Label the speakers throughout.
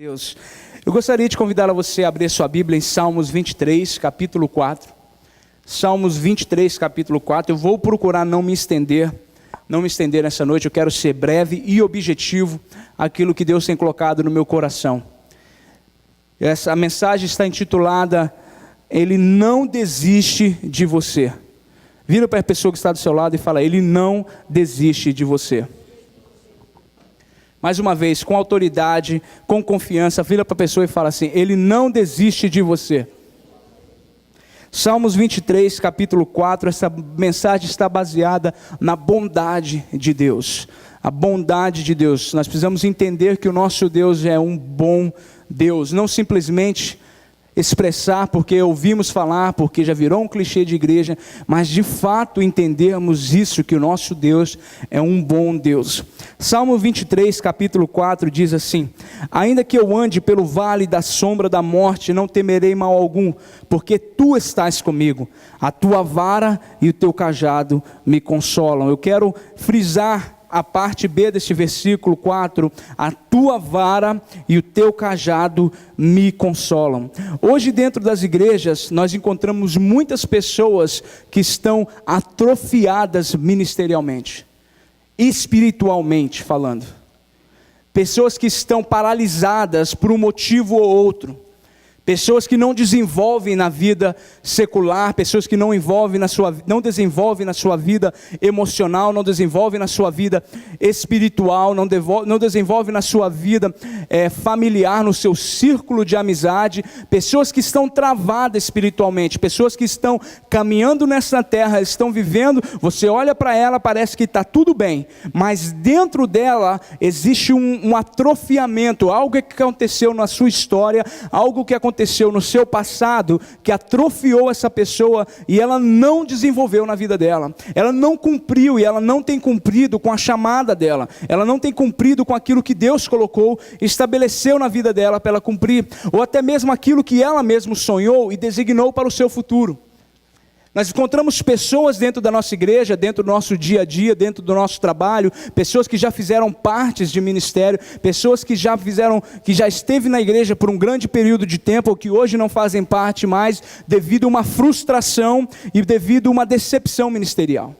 Speaker 1: Deus. Eu gostaria de convidar a você a abrir sua Bíblia em Salmos 23, capítulo 4. Salmos 23, capítulo 4. Eu vou procurar não me estender nessa noite. Eu quero ser breve e objetivo aquilo que Deus tem colocado no meu coração. Essa mensagem está intitulada Ele não desiste de você. Vira para a pessoa que está do seu lado e fala: Ele não desiste de você. Mais uma vez, com autoridade, com confiança, vira para a pessoa e fala assim: Ele não desiste de você. Salmos 23, capítulo 4, essa mensagem está baseada na bondade de Deus. A bondade de Deus. Nós precisamos entender que o nosso Deus é um bom Deus, não simplesmente expressar porque ouvimos falar, porque já virou um clichê de igreja, mas de fato entendermos isso, que o nosso Deus é um bom Deus. Salmo 23, capítulo 4 diz assim: ainda que eu ande pelo vale da sombra da morte, não temerei mal algum, porque tu estás comigo, a tua vara e o teu cajado me consolam. Eu quero frisar a parte B deste versículo 4, a tua vara e o teu cajado me consolam. Hoje dentro das igrejas nós encontramos muitas pessoas que estão atrofiadas ministerialmente, espiritualmente falando. Pessoas que estão paralisadas por um motivo ou outro. Pessoas que não desenvolvem na vida secular, pessoas que não desenvolvem na sua vida emocional, não desenvolvem na sua vida espiritual, não desenvolvem na sua vida familiar, no seu círculo de amizade. Pessoas que estão travadas espiritualmente, pessoas que estão caminhando nessa terra, estão vivendo, você olha para ela, parece que está tudo bem, mas dentro dela existe um atrofiamento, algo que aconteceu na sua história, algo que aconteceu no seu passado, que atrofiou essa pessoa e ela não desenvolveu na vida dela, ela não cumpriu e ela não tem cumprido com a chamada dela, ela não tem cumprido com aquilo que Deus colocou, estabeleceu na vida dela para ela cumprir, ou até mesmo aquilo que ela mesma sonhou e designou para o seu futuro. Nós encontramos pessoas dentro da nossa igreja, dentro do nosso dia a dia, dentro do nosso trabalho, pessoas que já fizeram partes de ministério, pessoas que já esteve na igreja por um grande período de tempo, ou que hoje não fazem parte mais, devido a uma frustração e devido a uma decepção ministerial.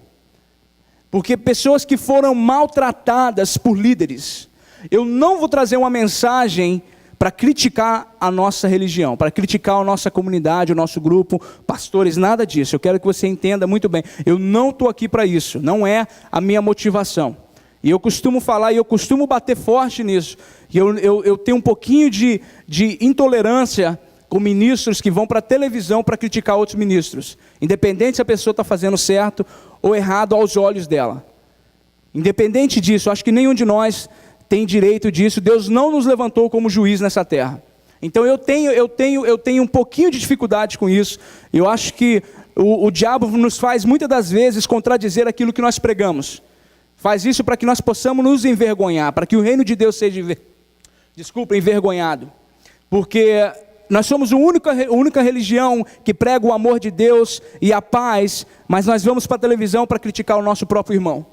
Speaker 1: Porque pessoas que foram maltratadas por líderes. Eu não vou trazer uma mensagem para criticar a nossa religião, para criticar a nossa comunidade, o nosso grupo, pastores, nada disso. Eu quero que você entenda muito bem, eu não estou aqui para isso, não é a minha motivação. E eu costumo falar, e eu costumo bater forte nisso, e eu tenho um pouquinho de intolerância com ministros que vão para a televisão para criticar outros ministros, independente se a pessoa está fazendo certo ou errado aos olhos dela. Independente disso, acho que nenhum de nós tem direito disso. Deus não nos levantou como juiz nessa terra. Então eu tenho um pouquinho de dificuldade com isso. Eu acho que o diabo nos faz muitas das vezes contradizer aquilo que nós pregamos. Faz isso para que nós possamos nos envergonhar, para que o reino de Deus seja envergonhado. Porque nós somos a única religião que prega o amor de Deus e a paz, mas nós vamos para a televisão para criticar o nosso próprio irmão.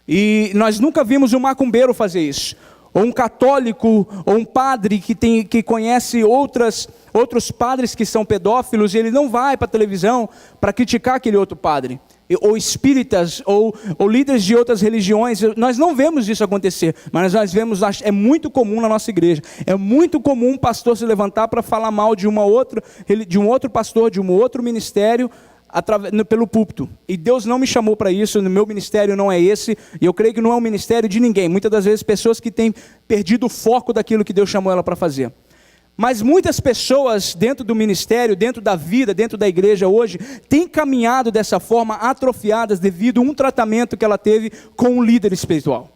Speaker 1: E nós nunca vimos um macumbeiro fazer isso, ou um católico, ou um padre que conhece outros padres que são pedófilos, e ele não vai para a televisão para criticar aquele outro padre, ou espíritas, ou líderes de outras religiões. Nós não vemos isso acontecer, mas nós vemos, é muito comum na nossa igreja, é muito comum um pastor se levantar para falar mal de um outro pastor, de um outro ministério, pelo púlpito. E Deus não me chamou para isso, no meu ministério não é esse, e eu creio que não é um ministério de ninguém, muitas das vezes pessoas que têm perdido o foco daquilo que Deus chamou ela para fazer. Mas muitas pessoas dentro do ministério, dentro da vida, dentro da igreja hoje, têm caminhado dessa forma, atrofiadas devido a um tratamento que ela teve com um líder espiritual,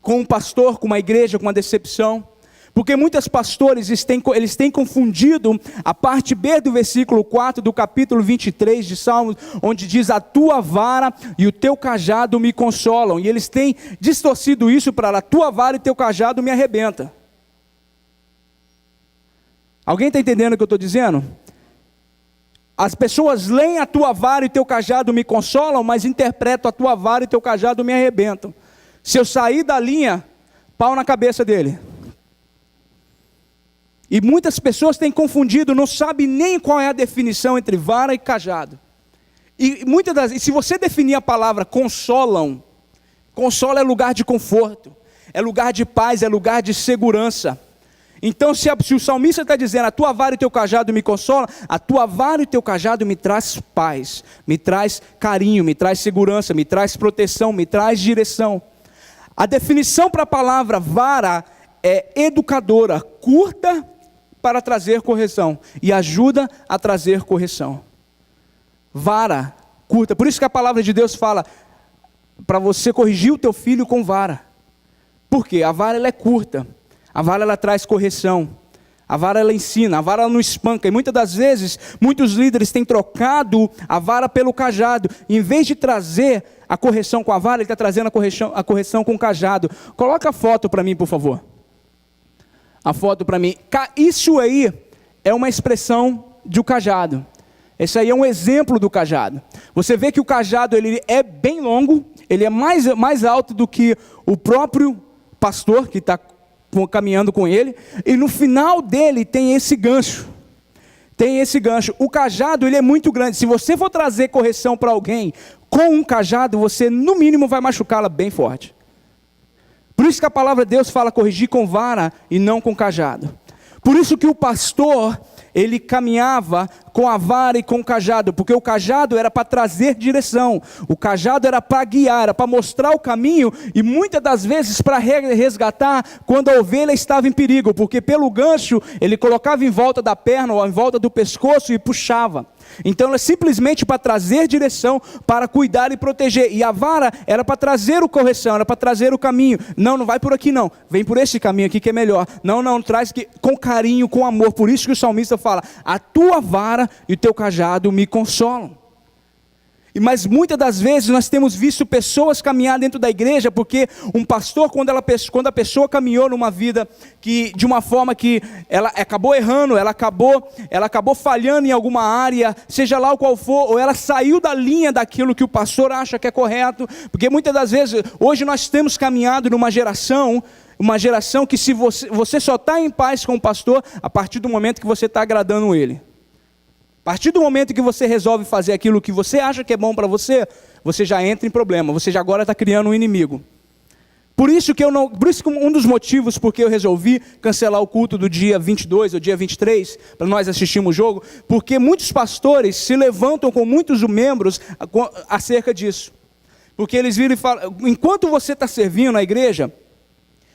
Speaker 1: com um pastor, com uma igreja, com uma decepção. Porque muitos pastores eles têm confundido a parte B do versículo 4 do capítulo 23 de Salmos, onde diz: a tua vara e o teu cajado me consolam. E eles têm distorcido isso para: a tua vara e teu cajado me arrebenta. Alguém está entendendo o que eu estou dizendo? As pessoas leem: a tua vara e teu cajado me consolam, mas interpretam: a tua vara e teu cajado me arrebentam. Se eu sair da linha, pau na cabeça dele. E muitas pessoas têm confundido, não sabem nem qual é a definição entre vara e cajado. E se você definir a palavra consolam, consola é lugar de conforto, é lugar de paz, é lugar de segurança. Então se o salmista está dizendo, a tua vara e teu cajado me consolam, a tua vara e teu cajado me traz paz, me traz carinho, me traz segurança, me traz proteção, me traz direção. A definição para a palavra vara é educadora, curta para trazer correção e ajuda a trazer correção. Vara, curta, por isso que a palavra de Deus fala para você corrigir o teu filho com vara. Por quê? A vara ela é curta, a vara ela traz correção, a vara ela ensina, a vara ela não espanca. E muitas das vezes, muitos líderes têm trocado a vara pelo cajado. Em vez de trazer a correção com a vara, ele está trazendo a correção com o cajado. Coloca a foto para mim, por favor. A foto para mim. Isso aí é uma expressão do cajado. Esse aí é um exemplo do cajado. Você vê que o cajado ele é bem longo, ele é mais alto do que o próprio pastor que está caminhando com ele. E no final dele tem esse gancho. Tem esse gancho. O cajado ele é muito grande. Se você for trazer correção para alguém com um cajado, você no mínimo vai machucá-la bem forte. Por isso que a palavra de Deus fala corrigir com vara e não com cajado. Por isso que o pastor, ele caminhava com a vara e com o cajado, porque o cajado era para trazer direção, o cajado era para guiar, era para mostrar o caminho, e muitas das vezes para resgatar quando a ovelha estava em perigo, porque pelo gancho ele colocava em volta da perna ou em volta do pescoço e puxava. Então é simplesmente para trazer direção, para cuidar e proteger. E a vara era para trazer a correção, era para trazer o caminho. Não vai por aqui não, vem por esse caminho aqui que é melhor. Não, traz com carinho, com amor. Por isso que o salmista fala, a tua vara e o teu cajado me consolam. Mas muitas das vezes nós temos visto pessoas caminhar dentro da igreja, porque um pastor, quando a pessoa caminhou numa vida que, de uma forma que ela acabou errando, ela acabou falhando em alguma área, seja lá o qual for, ou ela saiu da linha daquilo que o pastor acha que é correto, porque muitas das vezes, hoje nós temos caminhado numa geração que se você só está em paz com o pastor a partir do momento que você está agradando ele. A partir do momento que você resolve fazer aquilo que você acha que é bom para você, você já entra em problema, você já agora está criando um inimigo. Por isso que um dos motivos porque eu resolvi cancelar o culto do dia 22 ou dia 23, para nós assistirmos o jogo, porque muitos pastores se levantam com muitos membros acerca disso. Porque eles viram e falam, enquanto você está servindo na igreja,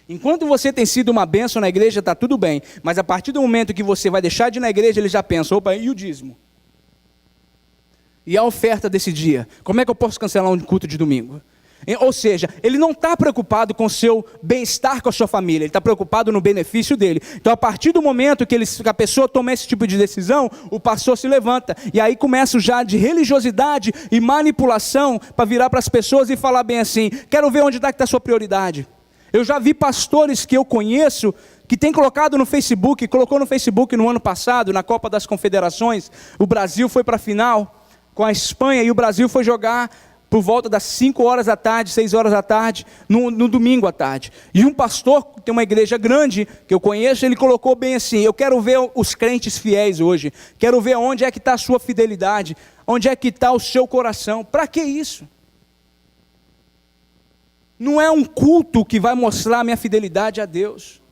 Speaker 1: enquanto você tem sido uma bênção na igreja, está tudo bem. Mas a partir do momento que você vai deixar de ir na igreja, eles já pensam, opa, e o dízimo? E a oferta desse dia? Como é que eu posso cancelar um culto de domingo? Ou seja, ele não está preocupado com o seu bem-estar com a sua família, ele está preocupado no benefício dele. Então a partir do momento que a pessoa toma esse tipo de decisão, o pastor se levanta. E aí começa já de religiosidade e manipulação para virar para as pessoas e falar bem assim, quero ver onde está que está a sua prioridade. Eu já vi pastores que eu conheço que tem colocou no Facebook no ano passado, na Copa das Confederações, o Brasil foi para a final com a Espanha e o Brasil foi jogar por volta das 5 horas da tarde, 6 horas da tarde, no domingo à tarde. E um pastor, que tem uma igreja grande, que eu conheço, ele colocou bem assim, eu quero ver os crentes fiéis hoje, quero ver onde é que está a sua fidelidade, onde é que está o seu coração. Para que isso? Não é um culto que vai mostrar a minha fidelidade a Deus.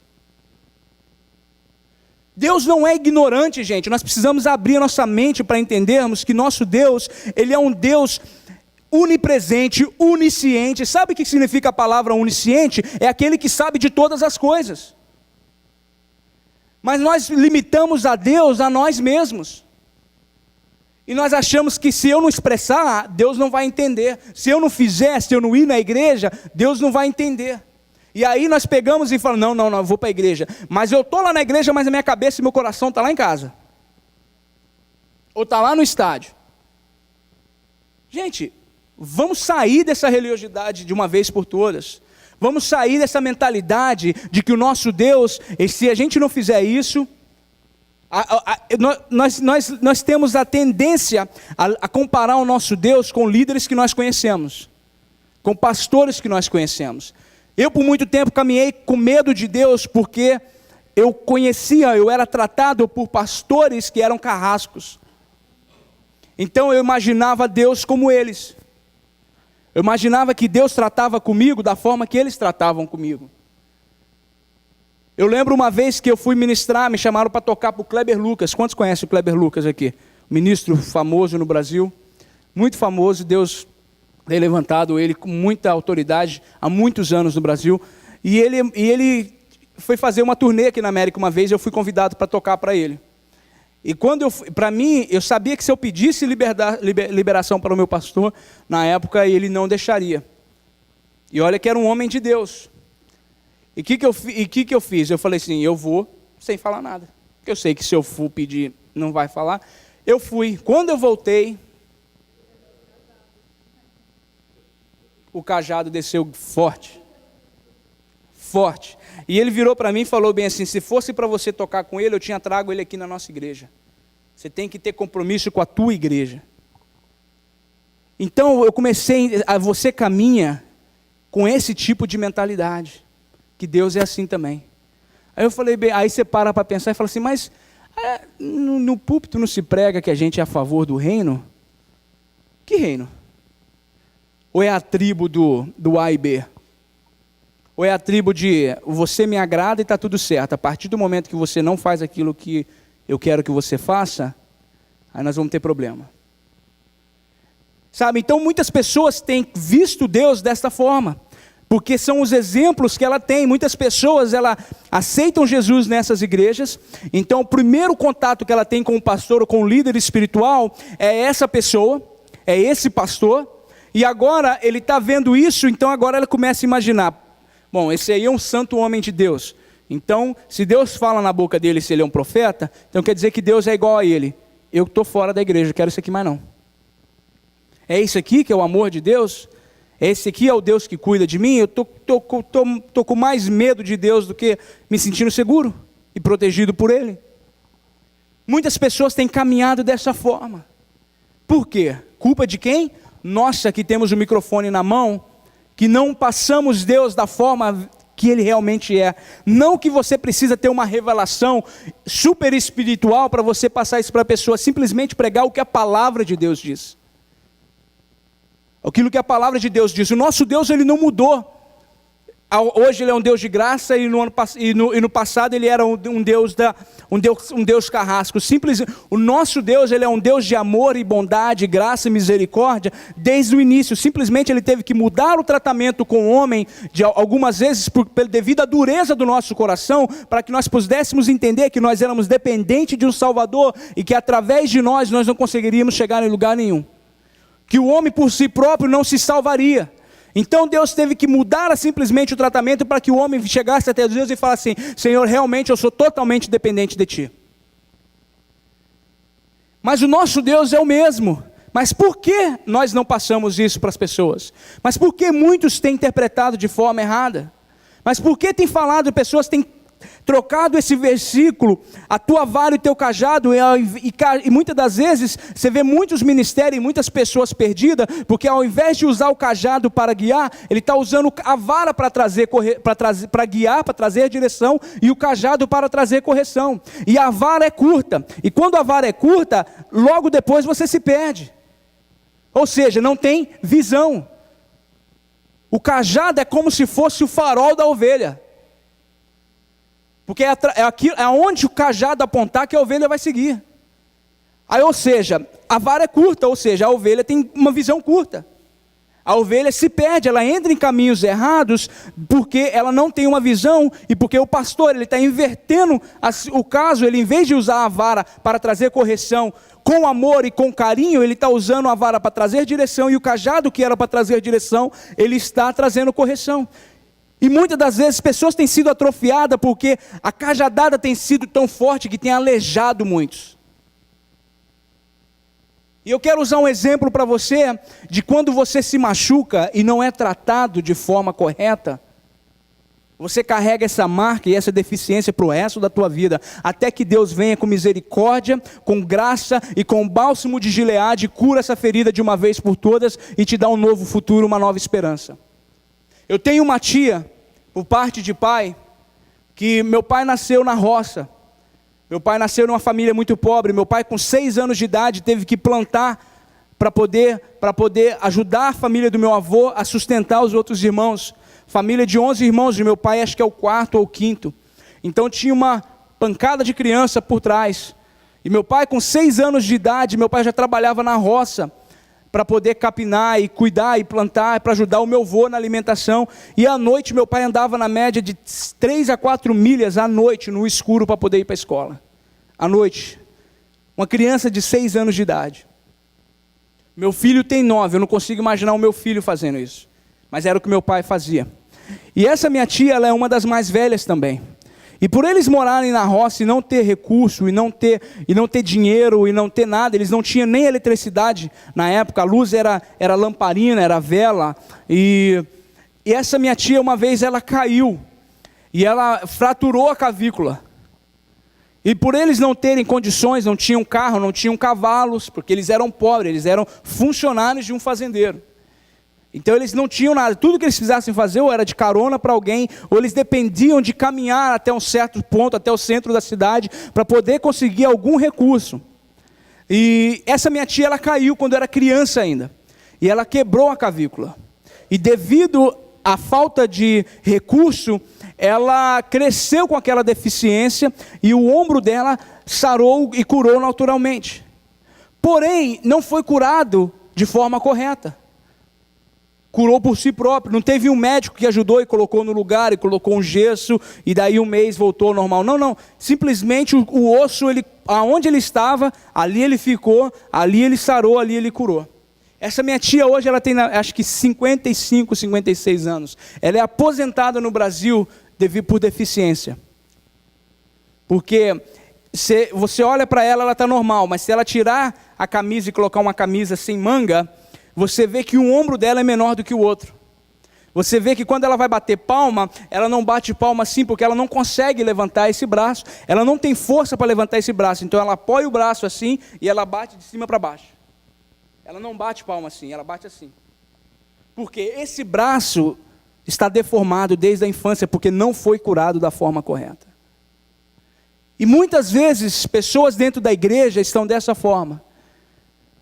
Speaker 1: Deus não é ignorante, gente. Nós precisamos abrir a nossa mente para entendermos que nosso Deus, Ele é um Deus onipresente, onisciente. Sabe o que significa a palavra onisciente? É aquele que sabe de todas as coisas. Mas nós limitamos a Deus a nós mesmos. E nós achamos que se eu não expressar, Deus não vai entender. Se eu não fizer, se eu não ir na igreja, Deus não vai entender. E aí nós pegamos e falamos, não, eu vou para a igreja. Mas eu estou lá na igreja, mas a minha cabeça e meu coração estão lá em casa. Ou está lá no estádio. Gente, vamos sair dessa religiosidade de uma vez por todas. Vamos sair dessa mentalidade de que o nosso Deus, e se a gente não fizer isso... Nós temos a tendência a comparar o nosso Deus com líderes que nós conhecemos, com pastores que nós conhecemos. Eu por muito tempo caminhei com medo de Deus, porque eu era tratado por pastores que eram carrascos. Então eu imaginava Deus como eles. Eu imaginava que Deus tratava comigo da forma que eles tratavam comigo. Eu lembro uma vez que eu fui ministrar, me chamaram para tocar para o Kleber Lucas. Quantos conhecem o Kleber Lucas aqui? Ministro famoso no Brasil, muito famoso. Deus tem levantado ele com muita autoridade há muitos anos no Brasil. E ele foi fazer uma turnê aqui na América uma vez, e eu fui convidado para tocar para ele. E para mim, eu sabia que se eu pedisse liberação para o meu pastor, na época ele não deixaria. E olha que era um homem de Deus. E o que eu fiz? Eu falei assim, eu vou sem falar nada. Porque eu sei que se eu for pedir, não vai falar. Eu fui. Quando eu voltei, o cajado desceu forte. Forte. E ele virou para mim e falou bem assim, se fosse para você tocar com ele, eu tinha trago ele aqui na nossa igreja. Você tem que ter compromisso com a tua igreja. Então eu comecei, você caminha com esse tipo de mentalidade, que Deus é assim também. Aí eu falei, bem, aí você para pensar e fala assim, mas no púlpito não se prega que a gente é a favor do reino? Que reino? Ou é a tribo do A e B? Ou é a tribo de você me agrada e está tudo certo. A partir do momento que você não faz aquilo que eu quero que você faça, aí nós vamos ter problema. Sabe, então muitas pessoas têm visto Deus desta forma, porque são os exemplos que ela tem. Muitas pessoas, aceitam Jesus nessas igrejas, então o primeiro contato que ela tem com o pastor ou com o líder espiritual é essa pessoa, é esse pastor, e agora ele está vendo isso, então agora ela começa a imaginar, bom, esse aí é um santo homem de Deus. Então, se Deus fala na boca dele se ele é um profeta, então quer dizer que Deus é igual a ele. Eu estou fora da igreja, quero isso aqui mais não. É isso aqui que é o amor de Deus? Esse aqui é o Deus que cuida de mim? Eu estou com mais medo de Deus do que me sentindo seguro e protegido por Ele. Muitas pessoas têm caminhado dessa forma. Por quê? Culpa de quem? Nossa, que temos o microfone na mão, que não passamos Deus da forma que Ele realmente é. Não que você precisa ter uma revelação super espiritual para você passar isso para a pessoa, simplesmente pregar o que a palavra de Deus diz. Aquilo que a palavra de Deus diz. O nosso Deus, Ele não mudou. Hoje Ele é um Deus de graça e no passado Ele era um Deus carrasco. O nosso Deus, Ele é um Deus de amor e bondade, graça e misericórdia desde o início. Simplesmente Ele teve que mudar o tratamento com o homem, algumas vezes devido à dureza do nosso coração, para que nós pudéssemos entender que nós éramos dependentes de um Salvador e que através de nós não conseguiríamos chegar em lugar nenhum. Que o homem por si próprio não se salvaria. Então Deus teve que mudar simplesmente o tratamento para que o homem chegasse até Deus e falasse assim, Senhor, realmente eu sou totalmente dependente de Ti. Mas o nosso Deus é o mesmo. Mas por que nós não passamos isso para as pessoas? Mas por que muitos têm interpretado de forma errada? Mas por que pessoas têm trocado esse versículo, a tua vara e o teu cajado, e muitas das vezes você vê muitos ministérios e muitas pessoas perdidas, porque ao invés de usar o cajado para guiar, ele está usando a vara para guiar, para trazer direção, e o cajado para trazer correção, e a vara é curta, e quando a vara é curta, logo depois você se perde, ou seja, não tem visão. O cajado é como se fosse o farol da ovelha, porque é onde o cajado apontar que a ovelha vai seguir. Aí, ou seja, a vara é curta, ou seja, a ovelha tem uma visão curta. A ovelha se perde, ela entra em caminhos errados, porque ela não tem uma visão, e porque o pastor está invertendo o caso, ele em vez de usar a vara para trazer correção, com amor e com carinho, ele está usando a vara para trazer direção, e o cajado que era para trazer direção, ele está trazendo correção. E muitas das vezes pessoas têm sido atrofiadas porque a cajadada tem sido tão forte que tem aleijado muitos. E eu quero usar um exemplo para você de quando você se machuca e não é tratado de forma correta. Você carrega essa marca e essa deficiência para o resto da tua vida, até que Deus venha com misericórdia, com graça e com bálsamo de Gileade, cura essa ferida de uma vez por todas e te dá um novo futuro, uma nova esperança. Eu tenho uma tia, por parte de pai, que meu pai nasceu na roça. Meu pai nasceu numa família muito pobre. Meu pai, com 6 anos de idade, teve que plantar para poder ajudar a família do meu avô a sustentar os outros irmãos. Família de 11 irmãos, de meu pai acho que é o 4º ou 5º. Então tinha uma pancada de criança por trás. E meu pai, com 6 anos de idade, meu pai já trabalhava na roça para poder capinar e cuidar e plantar, para ajudar o meu avô na alimentação. E à noite meu pai andava na média de 3 a 4 milhas à noite, no escuro, para poder ir para a escola. À noite. Uma criança de 6 anos de idade. Meu filho tem 9, eu não consigo imaginar o meu filho fazendo isso. Mas era o que meu pai fazia. E essa minha tia, ela é uma das mais velhas também. E por eles morarem na roça e não ter recurso, e não ter dinheiro, e não ter nada, eles não tinham nem eletricidade na época, a luz era lamparina, era vela, e essa minha tia, uma vez, ela caiu, e ela fraturou a clavícula. E por eles não terem condições, não tinham carro, não tinham cavalos, porque eles eram pobres, eles eram funcionários de um fazendeiro. Então eles não tinham nada, tudo que eles precisassem fazer ou era de carona para alguém, ou eles dependiam de caminhar até um certo ponto, até o centro da cidade, para poder conseguir algum recurso. E essa minha tia, ela caiu quando era criança ainda, e ela quebrou a clavícula. E devido à falta de recurso, ela cresceu com aquela deficiência, e o ombro dela sarou e curou naturalmente. Porém, não foi curado de forma correta. Curou por si próprio, não teve um médico que ajudou e colocou no lugar, e colocou um gesso, e daí um mês voltou ao normal. Não, simplesmente o osso, aonde ele estava, ali ele ficou, ali ele sarou, ali ele curou. Essa minha tia hoje, ela tem acho que 55, 56 anos. Ela é aposentada no Brasil por deficiência. Porque você olha para ela, ela está normal, mas se ela tirar a camisa e colocar uma camisa sem manga, você vê que um ombro dela é menor do que o outro. Você vê que quando ela vai bater palma, ela não bate palma assim, porque ela não consegue levantar esse braço, ela não tem força para levantar esse braço, então ela apoia o braço assim, e ela bate de cima para baixo. Ela não bate palma assim, ela bate assim. Porque esse braço está deformado desde a infância, porque não foi curado da forma correta. E muitas vezes, pessoas dentro da igreja estão dessa forma.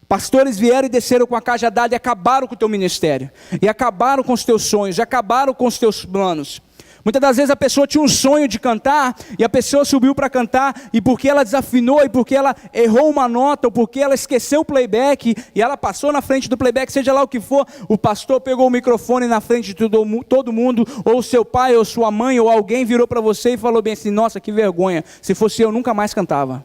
Speaker 1: Pastores vieram e desceram com a cajadada e acabaram com o teu ministério, e acabaram com os teus sonhos, e acabaram com os teus planos. Muitas das vezes a pessoa tinha um sonho de cantar, e a pessoa subiu para cantar, e porque ela desafinou, e porque ela errou uma nota, ou porque ela esqueceu o playback, e ela passou na frente do playback, seja lá o que for, o pastor pegou o microfone na frente de todo mundo, ou seu pai, ou sua mãe, ou alguém virou para você e falou bem assim: nossa, que vergonha, se fosse eu nunca mais cantava.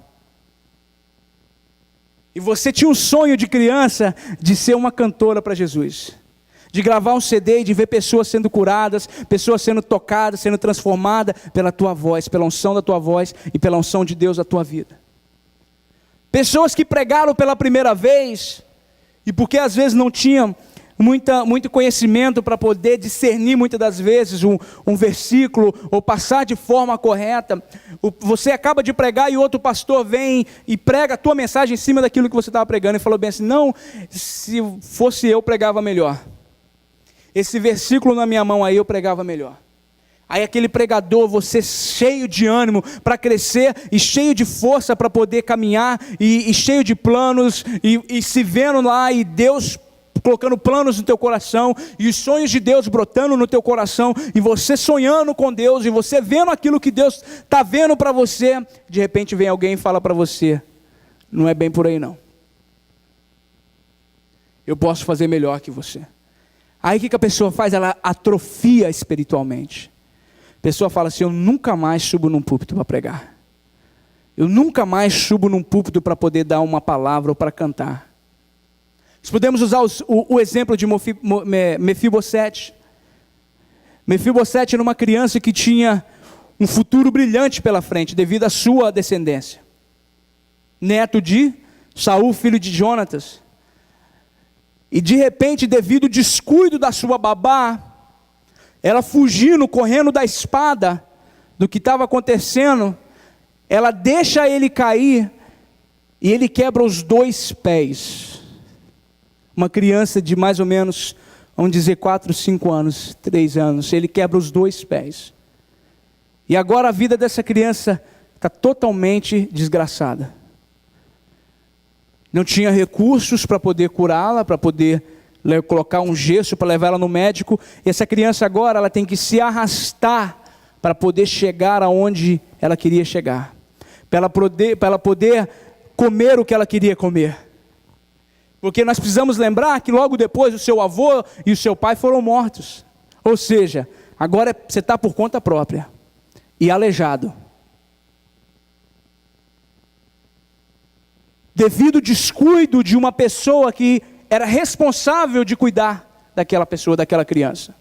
Speaker 1: E você tinha um sonho de criança de ser uma cantora para Jesus, de gravar um CD e de ver pessoas sendo curadas, pessoas sendo tocadas, sendo transformadas pela tua voz, pela unção da tua voz e pela unção de Deus da tua vida. Pessoas que pregaram pela primeira vez, e porque às vezes não tinham muito conhecimento para poder discernir muitas das vezes um versículo, ou passar de forma correta, você acaba de pregar e outro pastor vem e prega a tua mensagem em cima daquilo que você estava pregando, e falou bem assim: não, se fosse eu pregava melhor, esse versículo na minha mão aí eu pregava melhor. Aí aquele pregador, você cheio de ânimo para crescer, e cheio de força para poder caminhar, e cheio de planos, e se vendo lá, e Deus colocando planos no teu coração, e os sonhos de Deus brotando no teu coração, e você sonhando com Deus, e você vendo aquilo que Deus está vendo para você. De repente vem alguém e fala para você: não é bem por aí não, eu posso fazer melhor que você. Aí o que a pessoa faz? Ela atrofia espiritualmente. A pessoa fala assim: eu nunca mais subo num púlpito para pregar, eu nunca mais subo num púlpito para poder dar uma palavra ou para cantar. Nós podemos usar o exemplo de Mefibosete. Mefibosete era uma criança que tinha um futuro brilhante pela frente, devido à sua descendência. Neto de Saul, filho de Jonatas. E de repente, devido ao descuido da sua babá, ela fugindo, correndo da espada, do que estava acontecendo, ela deixa ele cair, e ele quebra os 2 pés. Uma criança de mais ou menos, vamos dizer 4, 5 anos, 3 anos, ele quebra os 2 pés. E agora a vida dessa criança está totalmente desgraçada. Não tinha recursos para poder curá-la, para poder colocar um gesso para levar ela no médico. E essa criança agora ela tem que se arrastar para poder chegar aonde ela queria chegar. Para ela poder comer o que ela queria comer. Porque nós precisamos lembrar que logo depois o seu avô e o seu pai foram mortos. Ou seja, agora você está por conta própria. E aleijado. Devido ao descuido de uma pessoa que era responsável de cuidar daquela pessoa, daquela criança.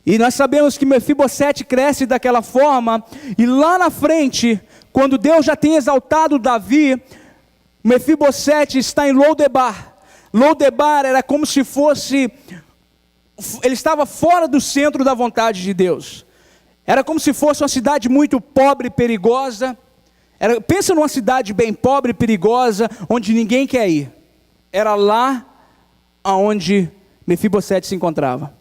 Speaker 1: E nós sabemos que Mefibosete cresce daquela forma, e lá na frente, quando Deus já tem exaltado Davi, Mefibosete está em Lodebar. Lodebar era como se fosse, ele estava fora do centro da vontade de Deus. Era como se fosse uma cidade muito pobre e perigosa. Pensa numa cidade bem pobre e perigosa, onde ninguém quer ir. Era lá onde Mefibosete se encontrava.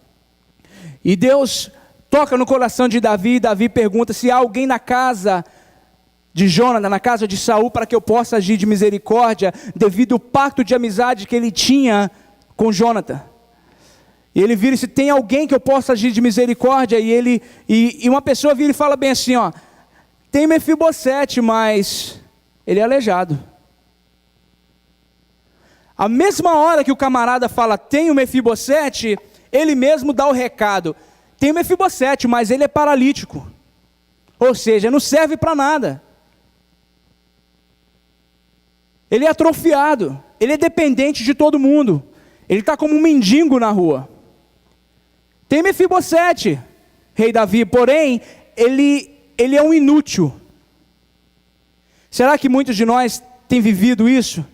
Speaker 1: E Deus toca no coração de Davi, e Davi pergunta se há alguém na casa de Jonathan, na casa de Saul, para que eu possa agir de misericórdia, devido ao pacto de amizade que ele tinha com Jonathan. E ele vira e diz, tem alguém que eu possa agir de misericórdia? E uma pessoa vira e fala bem assim, ó, tem Mefibosete, mas ele é aleijado. A mesma hora que o camarada fala, tem o Mefibosete, ele mesmo dá o recado, tem o Mefibosete, mas ele é paralítico. Ou seja, não serve para nada. Ele é atrofiado, ele é dependente de todo mundo. Ele está como um mendigo na rua. Tem Mefibosete, rei Davi, porém, ele é um inútil. Será que muitos de nós têm vivido isso?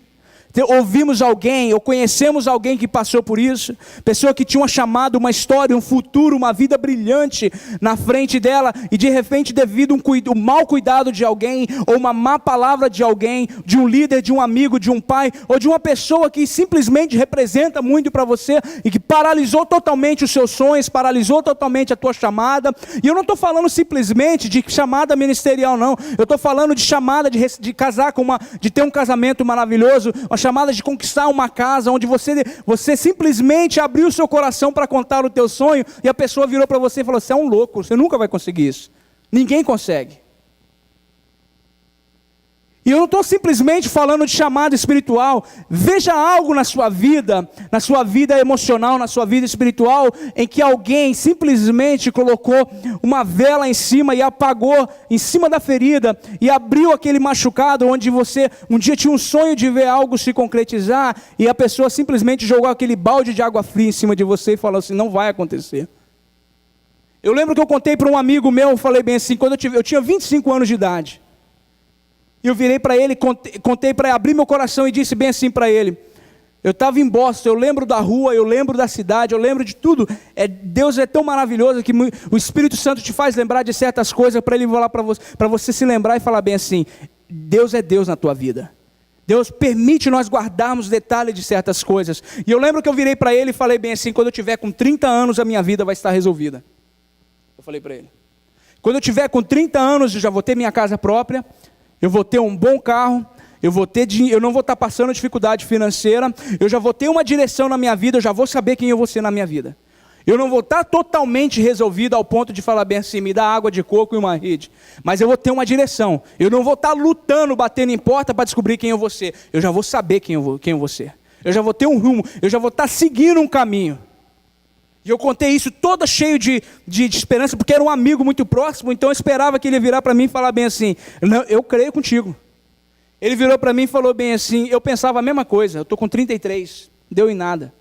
Speaker 1: Ouvimos alguém, ou conhecemos alguém que passou por isso, pessoa que tinha uma chamada, uma história, um futuro, uma vida brilhante na frente dela, e de repente devido a um mau cuidado de alguém, ou uma má palavra de alguém, de um líder, de um amigo, de um pai, ou de uma pessoa que simplesmente representa muito para você, e que paralisou totalmente os seus sonhos, paralisou totalmente a tua chamada. E eu não estou falando simplesmente de chamada ministerial não, eu estou falando de chamada de casar de ter um casamento maravilhoso, uma chamada de conquistar uma casa, onde você simplesmente abriu o seu coração para contar o teu sonho, e a pessoa virou para você e falou, você é um louco, você nunca vai conseguir isso, ninguém consegue. E eu não estou simplesmente falando de chamada espiritual. Veja algo na sua vida emocional, na sua vida espiritual, em que alguém simplesmente colocou uma vela em cima e apagou em cima da ferida, e abriu aquele machucado, onde você um dia tinha um sonho de ver algo se concretizar, e a pessoa simplesmente jogou aquele balde de água fria em cima de você e falou assim, não vai acontecer. Eu lembro que eu contei para um amigo meu, eu falei bem assim, quando eu tinha 25 anos de idade. E eu virei para ele, contei para ele, abri meu coração e disse bem assim para ele, eu estava em Boston, eu lembro da rua, eu lembro da cidade, eu lembro de tudo, Deus é tão maravilhoso que o Espírito Santo te faz lembrar de certas coisas, para ele falar para você se lembrar e falar bem assim, Deus é Deus na tua vida, Deus permite nós guardarmos detalhes de certas coisas. E eu lembro que eu virei para ele e falei bem assim, quando eu tiver com 30 anos a minha vida vai estar resolvida. Eu falei para ele, quando eu tiver com 30 anos eu já vou ter minha casa própria, eu vou ter um bom carro, eu vou ter dinheiro, eu não vou estar passando dificuldade financeira, eu já vou ter uma direção na minha vida, eu já vou saber quem eu vou ser na minha vida. Eu não vou estar totalmente resolvido ao ponto de falar bem assim, me dá água de coco e uma rede, mas eu vou ter uma direção. Eu não vou estar lutando, batendo em porta para descobrir quem eu vou ser. Eu já vou saber quem eu vou ser. Eu já vou ter um rumo, eu já vou estar seguindo um caminho. E eu contei isso toda cheio de esperança, porque era um amigo muito próximo, então eu esperava que ele ia virar para mim e falar bem assim, não, eu creio contigo. Ele virou para mim e falou bem assim, eu pensava a mesma coisa, eu estou com 33, deu em nada.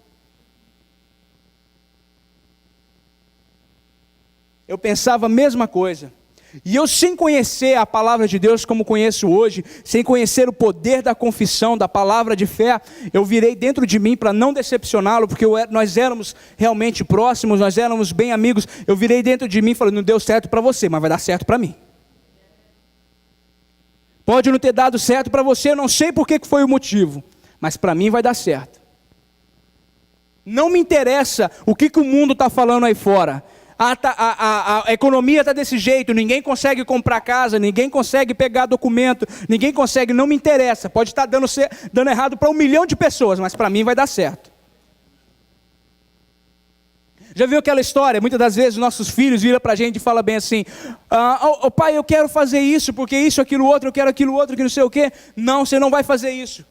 Speaker 1: Eu pensava a mesma coisa. E eu, sem conhecer a palavra de Deus como conheço hoje, sem conhecer o poder da confissão, da palavra de fé, eu virei dentro de mim para não decepcioná-lo, porque nós éramos realmente próximos, nós éramos bem amigos. Eu virei dentro de mim e falei, não deu certo para você, mas vai dar certo para mim. Pode não ter dado certo para você, eu não sei por que foi o motivo, mas para mim vai dar certo. Não me interessa o que o mundo está falando aí fora. A economia está desse jeito, ninguém consegue comprar casa, ninguém consegue pegar documento, ninguém consegue, não me interessa. Pode estar dando errado para 1 milhão de pessoas, mas para mim vai dar certo. Já viu aquela história? Muitas das vezes nossos filhos viram para a gente e falam bem assim: pai, eu quero fazer isso, porque isso, aquilo, outro, eu quero aquilo, outro, que não sei o quê. Não, você não vai fazer isso.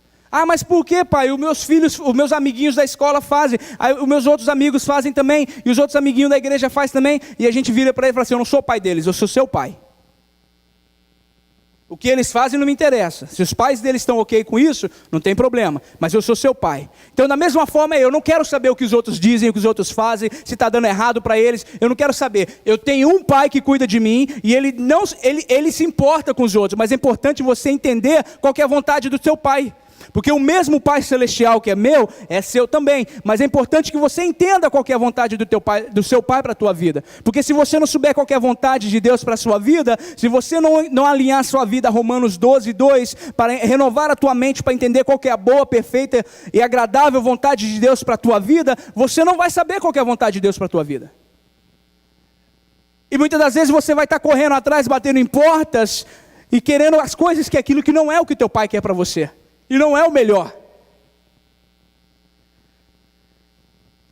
Speaker 1: Mas por quê, pai? Os meus filhos, os meus amiguinhos da escola fazem, os meus outros amigos fazem também, e os outros amiguinhos da igreja fazem também, e a gente vira para ele e fala assim: eu não sou pai deles, eu sou seu pai. O que eles fazem não me interessa. Se os pais deles estão ok com isso, não tem problema, mas eu sou seu pai. Então da mesma forma eu não quero saber o que os outros dizem, o que os outros fazem, se está dando errado para eles, eu não quero saber. Eu tenho um pai que cuida de mim, e ele se importa com os outros, mas é importante você entender qual que é a vontade do seu pai. Porque o mesmo Pai Celestial que é meu, é seu também. Mas é importante que você entenda qual que é a vontade do seu Pai para a tua vida. Porque se você não souber qual que é a vontade de Deus para a sua vida, se você não alinhar a sua vida a Romanos 12:2, para renovar a tua mente, para entender qual que é a boa, perfeita e agradável vontade de Deus para a tua vida, você não vai saber qual que é a vontade de Deus para a tua vida. E muitas das vezes você vai estar correndo atrás, batendo em portas, e querendo as coisas que aquilo que não é o que teu Pai quer para você. E não é o melhor.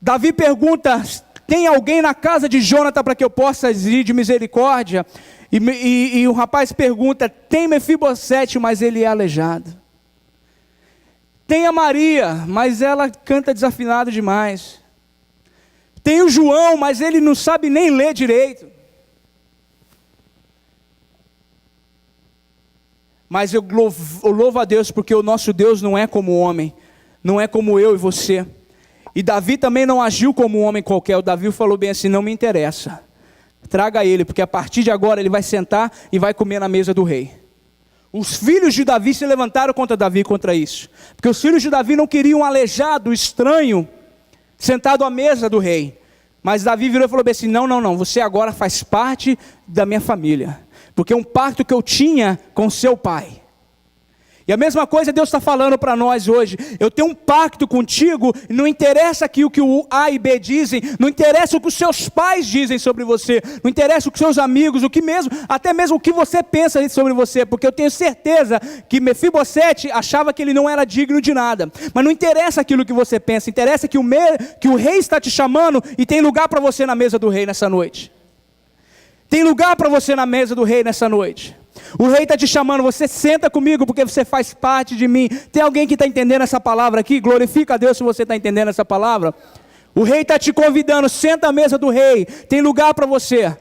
Speaker 1: Davi pergunta: tem alguém na casa de Jonathan para que eu possa exigir de misericórdia? E o rapaz pergunta: tem Mefibosete, mas ele é aleijado. Tem a Maria, mas ela canta desafinado demais. Tem o João, mas ele não sabe nem ler direito. Mas eu louvo a Deus, porque o nosso Deus não é como o homem, não é como eu e você. E Davi também não agiu como um homem qualquer. O Davi falou bem assim: não me interessa, traga ele, porque a partir de agora ele vai sentar e vai comer na mesa do rei. Os filhos de Davi se levantaram contra Davi, contra isso, porque os filhos de Davi não queriam um aleijado, estranho, sentado à mesa do rei. Mas Davi virou e falou bem assim: não, você agora faz parte da minha família, porque é um pacto que eu tinha com seu pai. E a mesma coisa Deus está falando para nós hoje: eu tenho um pacto contigo, não interessa aqui o que o A e B dizem, não interessa o que os seus pais dizem sobre você, não interessa o que seus amigos, até mesmo o que você pensa sobre você, porque eu tenho certeza que Mefibosete achava que ele não era digno de nada, mas não interessa aquilo que você pensa, interessa que o rei está te chamando e tem lugar para você na mesa do rei nessa noite. Tem lugar para você na mesa do rei nessa noite. O rei está te chamando: você senta comigo porque você faz parte de mim. Tem alguém que está entendendo essa palavra aqui? Glorifica a Deus se você está entendendo essa palavra. O rei está te convidando: senta à mesa do rei, tem lugar para você.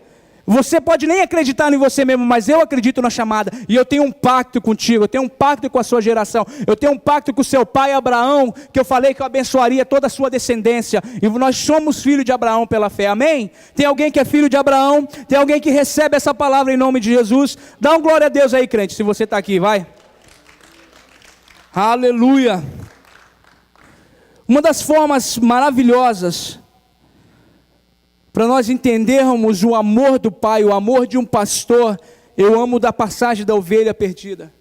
Speaker 1: Você pode nem acreditar em você mesmo, mas eu acredito na chamada. E eu tenho um pacto contigo, eu tenho um pacto com a sua geração. Eu tenho um pacto com o seu pai Abraão, que eu falei que eu abençoaria toda a sua descendência. E nós somos filhos de Abraão pela fé, amém? Tem alguém que é filho de Abraão? Tem alguém que recebe essa palavra em nome de Jesus? Dá um glória a Deus aí, crente, se você está aqui, vai. Aleluia. Uma das formas maravilhosas para nós entendermos o amor do Pai, o amor de um pastor, eu amo da passagem da ovelha perdida.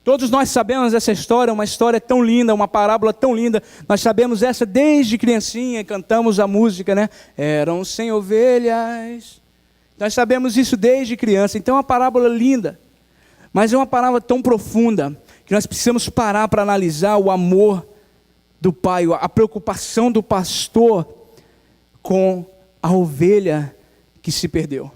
Speaker 1: Todos nós sabemos essa história, uma história tão linda, uma parábola tão linda. Nós sabemos essa desde criancinha, cantamos a música, né? Eram 100 ovelhas. Nós sabemos isso desde criança, então é uma parábola linda. Mas é uma parábola tão profunda, que nós precisamos parar para analisar o amor do pai, a preocupação do pastor com a ovelha que se perdeu.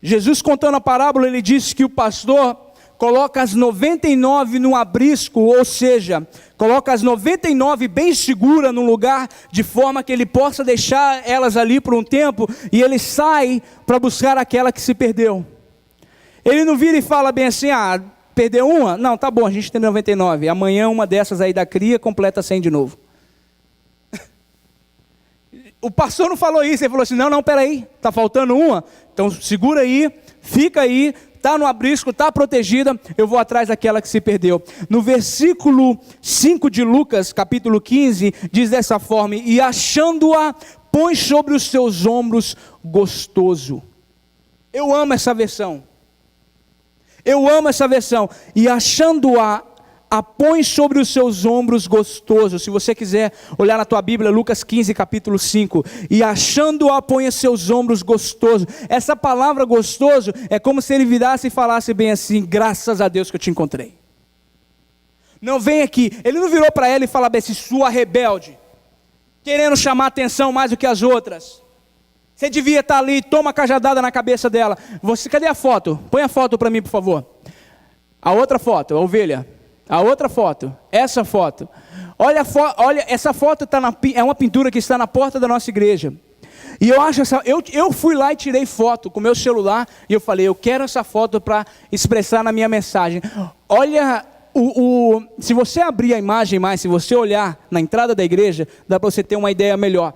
Speaker 1: Jesus, contando a parábola, ele disse que o pastor coloca as 99 no abrisco, ou seja, coloca as 99 bem segura num lugar, de forma que ele possa deixar elas ali por um tempo, e ele sai para buscar aquela que se perdeu. Ele não vira e fala bem assim: perdeu uma? Não, tá bom, a gente tem 99. Amanhã uma dessas aí da cria completa 100 de novo. O pastor não falou isso, ele falou assim: não, peraí, tá faltando uma? Então segura aí, fica aí, tá no abrisco, tá protegida, eu vou atrás daquela que se perdeu. No versículo 5 de Lucas, capítulo 15, diz dessa forma: e achando-a, põe sobre os seus ombros gostoso. Eu amo essa versão. Eu amo essa versão. E achando-a, a põe sobre os seus ombros gostoso. Se você quiser olhar na tua Bíblia, Lucas 15, capítulo 5. E achando-a, põe os seus ombros gostoso. Essa palavra gostoso é como se ele virasse e falasse bem assim: graças a Deus que eu te encontrei. Não vem aqui, ele não virou para ela e falou bem assim: sua rebelde, querendo chamar atenção mais do que as outras. Você devia estar ali, toma a cajadada na cabeça dela. Cadê a foto? Põe a foto para mim, por favor. A outra foto, a ovelha. A outra foto, essa foto. Olha, essa foto é uma pintura que está na porta da nossa igreja. E eu fui lá e tirei foto com meu celular. E eu falei: eu quero essa foto para expressar na minha mensagem. Olha, se você abrir a imagem mais, se você olhar na entrada da igreja, dá para você ter uma ideia melhor.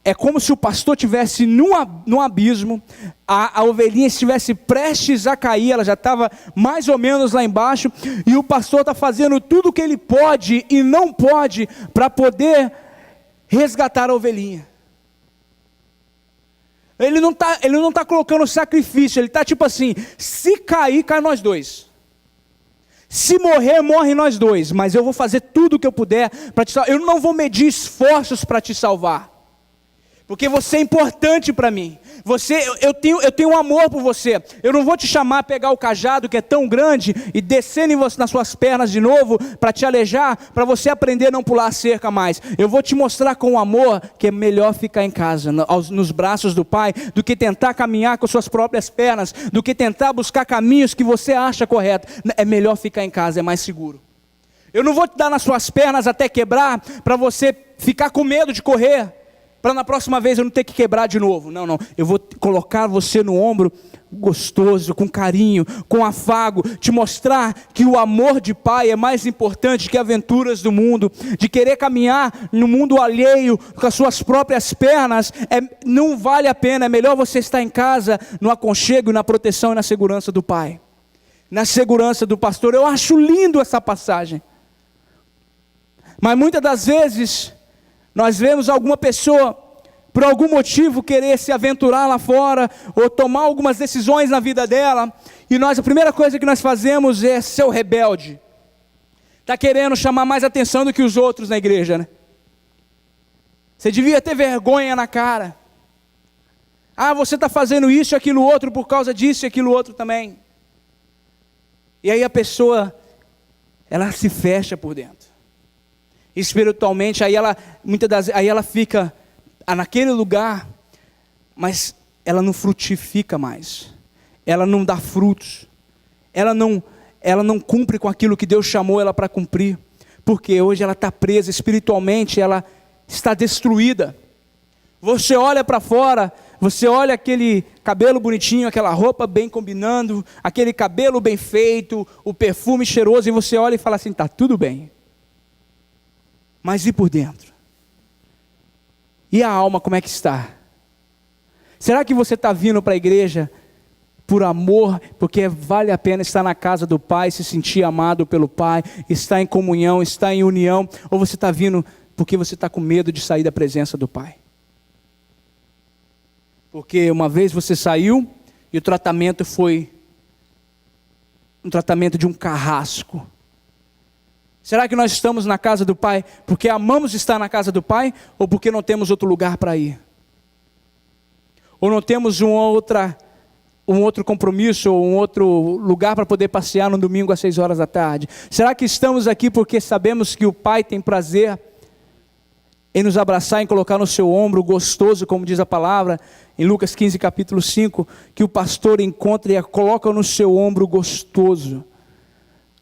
Speaker 1: É como se o pastor estivesse num abismo, a ovelhinha estivesse prestes a cair, ela já estava mais ou menos lá embaixo, e o pastor está fazendo tudo o que ele pode e não pode para poder resgatar a ovelhinha. Ele não tá colocando sacrifício, ele está tipo assim: se cair, cai nós dois. Se morrer, morre nós dois, mas eu vou fazer tudo o que eu puder para te salvar. Eu não vou medir esforços para te salvar. Porque você é importante para mim. Eu tenho um amor por você. Eu não vou te chamar a pegar o cajado que é tão grande e descer nas suas pernas de novo para te alejar, para você aprender a não pular a cerca mais. Eu vou te mostrar com amor que é melhor ficar em casa, nos braços do Pai, do que tentar caminhar com suas próprias pernas, do que tentar buscar caminhos que você acha correto. É melhor ficar em casa, é mais seguro. Eu não vou te dar nas suas pernas até quebrar, para você ficar com medo de correr, para na próxima vez eu não ter que quebrar de novo. Não, eu vou colocar você no ombro gostoso, com carinho, com afago, te mostrar que o amor de pai é mais importante que aventuras do mundo, de querer caminhar no mundo alheio com as suas próprias pernas, não vale a pena. É melhor você estar em casa, no aconchego, na proteção e na segurança do pai, na segurança do pastor. Eu acho lindo essa passagem, mas muitas das vezes nós vemos alguma pessoa, por algum motivo, querer se aventurar lá fora, ou tomar algumas decisões na vida dela, e a primeira coisa que nós fazemos é ser o rebelde. Está querendo chamar mais atenção do que os outros na igreja, né? Você devia ter vergonha na cara. Você está fazendo isso e aquilo outro por causa disso e aquilo outro também. E aí a pessoa, ela se fecha por dentro. Espiritualmente, aí ela fica naquele lugar, mas ela não frutifica mais, ela não dá frutos, ela não cumpre com aquilo que Deus chamou ela para cumprir, porque hoje ela está presa espiritualmente, ela está destruída. Você olha para fora, você olha aquele cabelo bonitinho, aquela roupa bem combinando, aquele cabelo bem feito, o perfume cheiroso, e você olha e fala assim: está tudo bem. Mas e por dentro? E a alma, como é que está? Será que você está vindo para a igreja por amor, porque vale a pena estar na casa do Pai, se sentir amado pelo Pai, estar em comunhão, estar em união? Ou você está vindo porque você está com medo de sair da presença do Pai? Porque uma vez você saiu e o tratamento foi um tratamento de um carrasco. Será que nós estamos na casa do Pai porque amamos estar na casa do Pai, ou porque não temos outro lugar para ir? Ou não temos um outro compromisso, ou um outro lugar para poder passear no domingo às 6 horas da tarde? Será que estamos aqui porque sabemos que o Pai tem prazer em nos abraçar, em colocar no seu ombro gostoso, como diz a palavra, em Lucas 15, capítulo 5, que o pastor encontra e a coloca no seu ombro gostoso?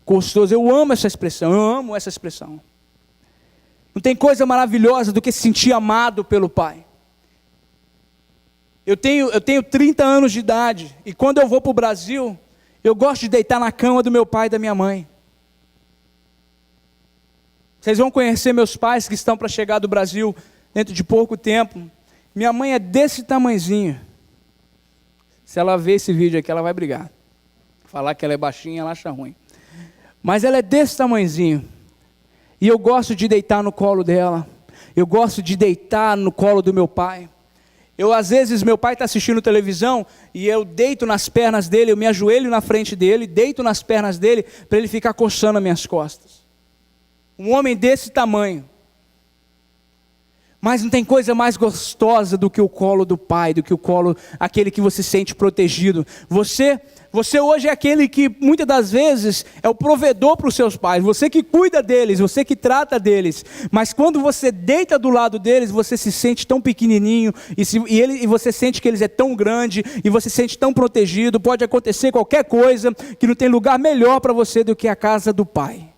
Speaker 1: Gostoso, eu amo essa expressão, Não tem coisa maravilhosa do que se sentir amado pelo Pai. Eu tenho 30 anos de idade, e quando eu vou para o Brasil, eu gosto de deitar na cama do meu pai e da minha mãe. Vocês vão conhecer meus pais que estão para chegar do Brasil dentro de pouco tempo. Minha mãe é desse tamanhozinho. Se ela ver esse vídeo aqui, ela vai brigar. Falar que ela é baixinha, ela acha ruim. Mas ela é desse tamanhozinho, e eu gosto de deitar no colo dela, eu gosto de deitar no colo do meu pai. Às vezes meu pai está assistindo televisão, e eu deito nas pernas dele, eu me ajoelho na frente dele, deito nas pernas dele, para ele ficar coçando as minhas costas. Um homem desse tamanho. Mas não tem coisa mais gostosa do que o colo do pai, do que o colo, aquele que você sente protegido. Você hoje é aquele que muitas das vezes é o provedor para os seus pais, você que cuida deles, você que trata deles. Mas quando você deita do lado deles, você se sente tão pequenininho, e você sente que eles é tão grande, e você se sente tão protegido. Pode acontecer qualquer coisa, que não tem lugar melhor para você do que a casa do pai.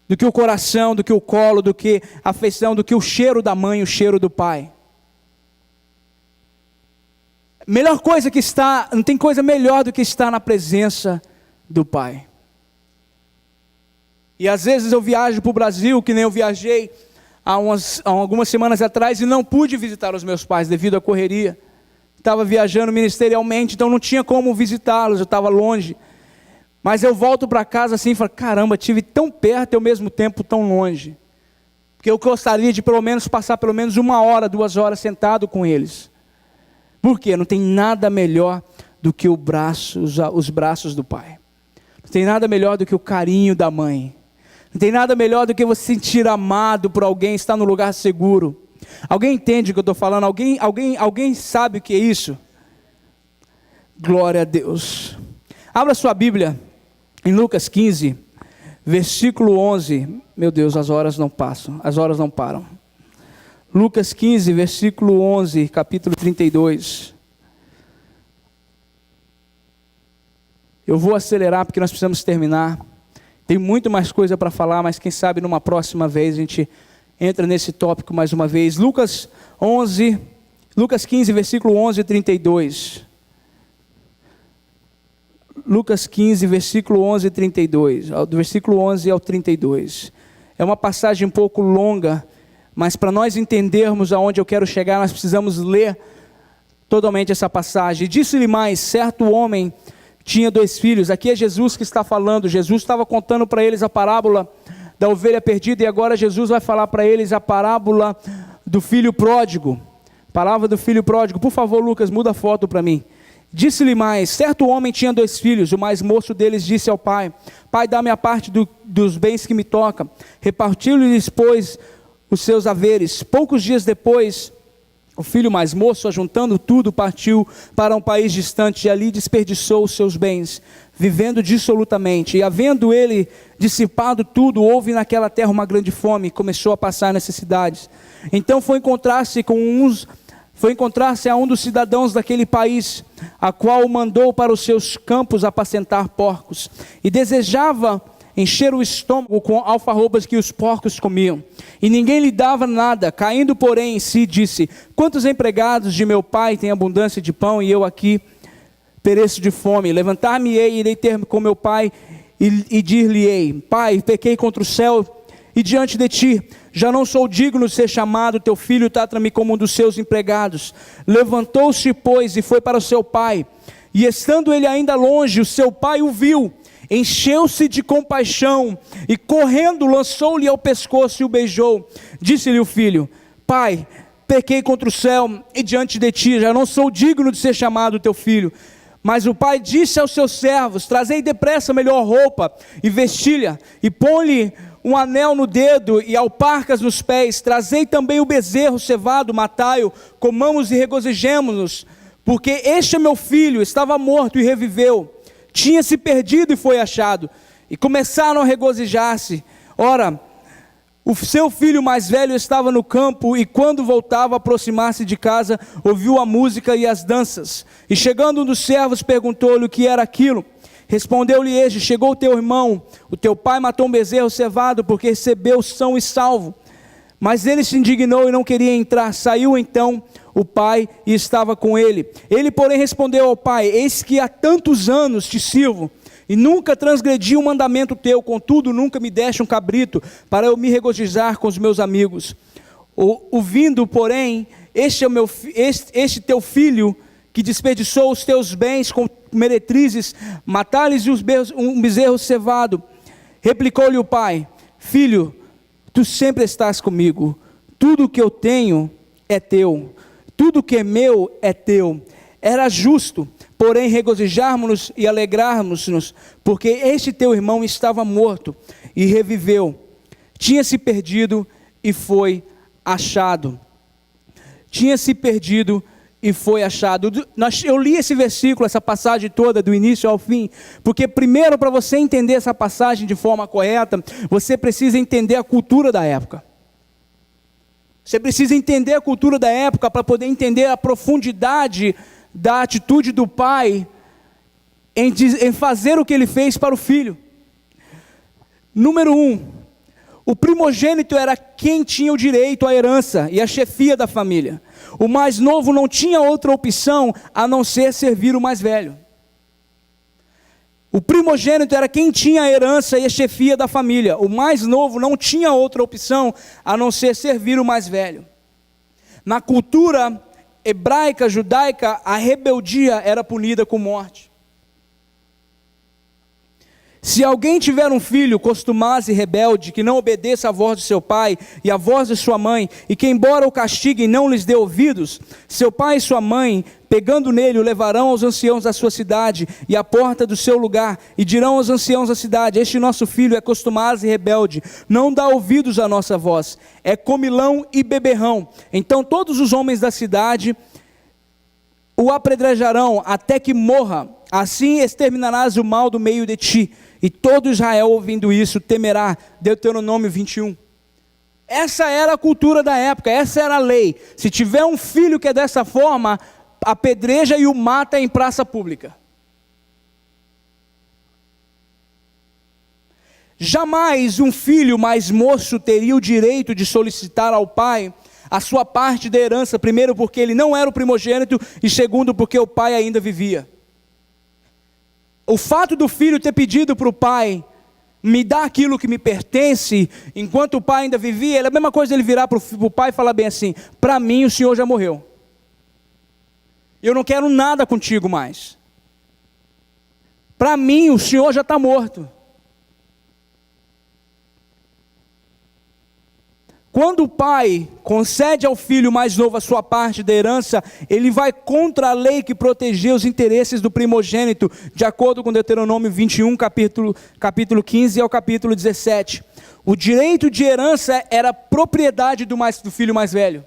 Speaker 1: Do que o coração, do que o colo, do que a afeição, do que o cheiro da mãe, o cheiro do pai. Melhor coisa que está, não tem coisa melhor do que estar na presença do pai. E às vezes eu viajo para o Brasil, que nem eu viajei há algumas semanas atrás, e não pude visitar os meus pais devido à correria. Estava viajando ministerialmente, então não tinha como visitá-los, eu estava longe. Mas eu volto para casa assim e falo, caramba, estive tão perto e ao mesmo tempo tão longe. Porque eu gostaria de pelo menos passar pelo menos 1 hora, 2 horas sentado com eles. Por quê? Não tem nada melhor do que os braços do pai. Não tem nada melhor do que o carinho da mãe. Não tem nada melhor do que você se sentir amado por alguém, estar no lugar seguro. Alguém entende o que eu estou falando? Alguém sabe o que é isso? Glória a Deus. Abra sua Bíblia em Lucas 15, versículo 11. Meu Deus, as horas não passam, as horas não param. Lucas 15, versículo 11, capítulo 32. Eu vou acelerar porque nós precisamos terminar. Tem muito mais coisa para falar, mas quem sabe numa próxima vez a gente entra nesse tópico mais uma vez. Lucas 15, versículo 11 e 32. Lucas 15, versículo 11 e 32, do versículo 11 ao 32. É uma passagem um pouco longa, mas para nós entendermos aonde eu quero chegar, nós precisamos ler totalmente essa passagem. Disse-lhe mais, certo homem tinha 2 filhos. Aqui é Jesus que está falando. Jesus estava contando para eles a parábola da ovelha perdida, e agora Jesus vai falar para eles a parábola do filho pródigo. Palavra do filho pródigo. Por favor, Lucas, muda a foto para mim. Disse-lhe mais, certo homem tinha 2 filhos, o mais moço deles disse ao pai, pai, dá-me a parte dos bens que me toca. Repartiu-lhes, pois, os seus haveres. Poucos dias depois, o filho mais moço, ajuntando tudo, partiu para um país distante, e ali desperdiçou os seus bens, vivendo dissolutamente. E havendo ele dissipado tudo, houve naquela terra uma grande fome, e começou a passar necessidades. Então foi encontrar-se a um dos cidadãos daquele país, a qual o mandou para os seus campos apacentar porcos, e desejava encher o estômago com alfarrobas que os porcos comiam, e ninguém lhe dava nada. Caindo porém em si, disse, quantos empregados de meu pai têm abundância de pão, e eu aqui pereço de fome? Levantar-me-ei e irei ter com meu pai, e dir-lhe-ei, pai, pequei contra o céu e diante de ti, já não sou digno de ser chamado teu filho, trata-me como um dos seus empregados. Levantou-se, pois, e foi para o seu pai, e estando ele ainda longe, o seu pai o viu, encheu-se de compaixão, e correndo lançou-lhe ao pescoço e o beijou. Disse-lhe o filho, pai, pequei contra o céu e diante de ti, já não sou digno de ser chamado teu filho. Mas o pai disse aos seus servos, trazei depressa a melhor roupa e vestilha, e põe-lhe um anel no dedo e alparcas nos pés. Trazei também o bezerro cevado, matai-o, comamos e regozijemo-nos, porque este é meu filho, estava morto e reviveu, tinha se perdido e foi achado. E começaram a regozijar-se. Ora, o seu filho mais velho estava no campo, e quando voltava a aproximar-se de casa, ouviu a música e as danças. E chegando um dos servos, perguntou-lhe o que era aquilo. Respondeu-lhe este, chegou o teu irmão, o teu pai matou um bezerro cevado, porque recebeu são e salvo. Mas ele se indignou e não queria entrar. Saiu então o pai e estava com ele. Ele, porém, respondeu ao pai, eis que há tantos anos te sirvo, e nunca transgredi um mandamento teu, contudo nunca me deste um cabrito, para eu me regozijar com os meus amigos. Ouvindo, porém, este teu filho, que desperdiçou os teus bens com meretrizes, matar-lhes um bezerro cevado. Replicou-lhe o pai, filho, tu sempre estás comigo, tudo que eu tenho é teu, tudo que é meu é teu. Era justo porém regozijarmos-nos e alegrarmos-nos, porque este teu irmão estava morto e reviveu, tinha se perdido e foi achado. Tinha se perdido e foi achado. Eu li esse versículo, essa passagem toda, do início ao fim, porque primeiro, para você entender essa passagem de forma correta, você precisa entender a cultura da época. Você precisa entender a cultura da época para poder entender a profundidade da atitude do pai em fazer o que ele fez para o filho. Número 1, o primogênito era quem tinha o direito à herança e à chefia da família. O mais novo não tinha outra opção a não ser servir o mais velho. O primogênito era quem tinha a herança e a chefia da família. O mais novo não tinha outra opção a não ser servir o mais velho. Na cultura hebraica, judaica, a rebeldia era punida com morte. Se alguém tiver um filho costumaz e rebelde, que não obedeça à voz de seu pai e à voz de sua mãe, e que embora o castiguem não lhes dê ouvidos, seu pai e sua mãe, pegando nele, o levarão aos anciãos da sua cidade e à porta do seu lugar, e dirão aos anciãos da cidade: este nosso filho é costumaz e rebelde, não dá ouvidos à nossa voz, é comilão e beberrão. Então todos os homens da cidade o apedrejarão até que morra, assim exterminarás o mal do meio de ti. E todo Israel, ouvindo isso, temerá. Deuteronômio 21. Essa era a cultura da época, essa era a lei. Se tiver um filho que é dessa forma, apedreja e o mata em praça pública. Jamais um filho mais moço teria o direito de solicitar ao pai a sua parte da herança, primeiro porque ele não era o primogênito, e segundo porque o pai ainda vivia. O fato do filho ter pedido para o pai, me dá aquilo que me pertence, enquanto o pai ainda vivia, é a mesma coisa ele virar para o pai e falar bem assim: para mim o senhor já morreu, eu não quero nada contigo mais, para mim o senhor já está morto. Quando o pai concede ao filho mais novo a sua parte da herança, ele vai contra a lei que protegia os interesses do primogênito, de acordo com Deuteronômio 21, capítulo 15 ao capítulo 17. O direito de herança era propriedade do filho mais velho.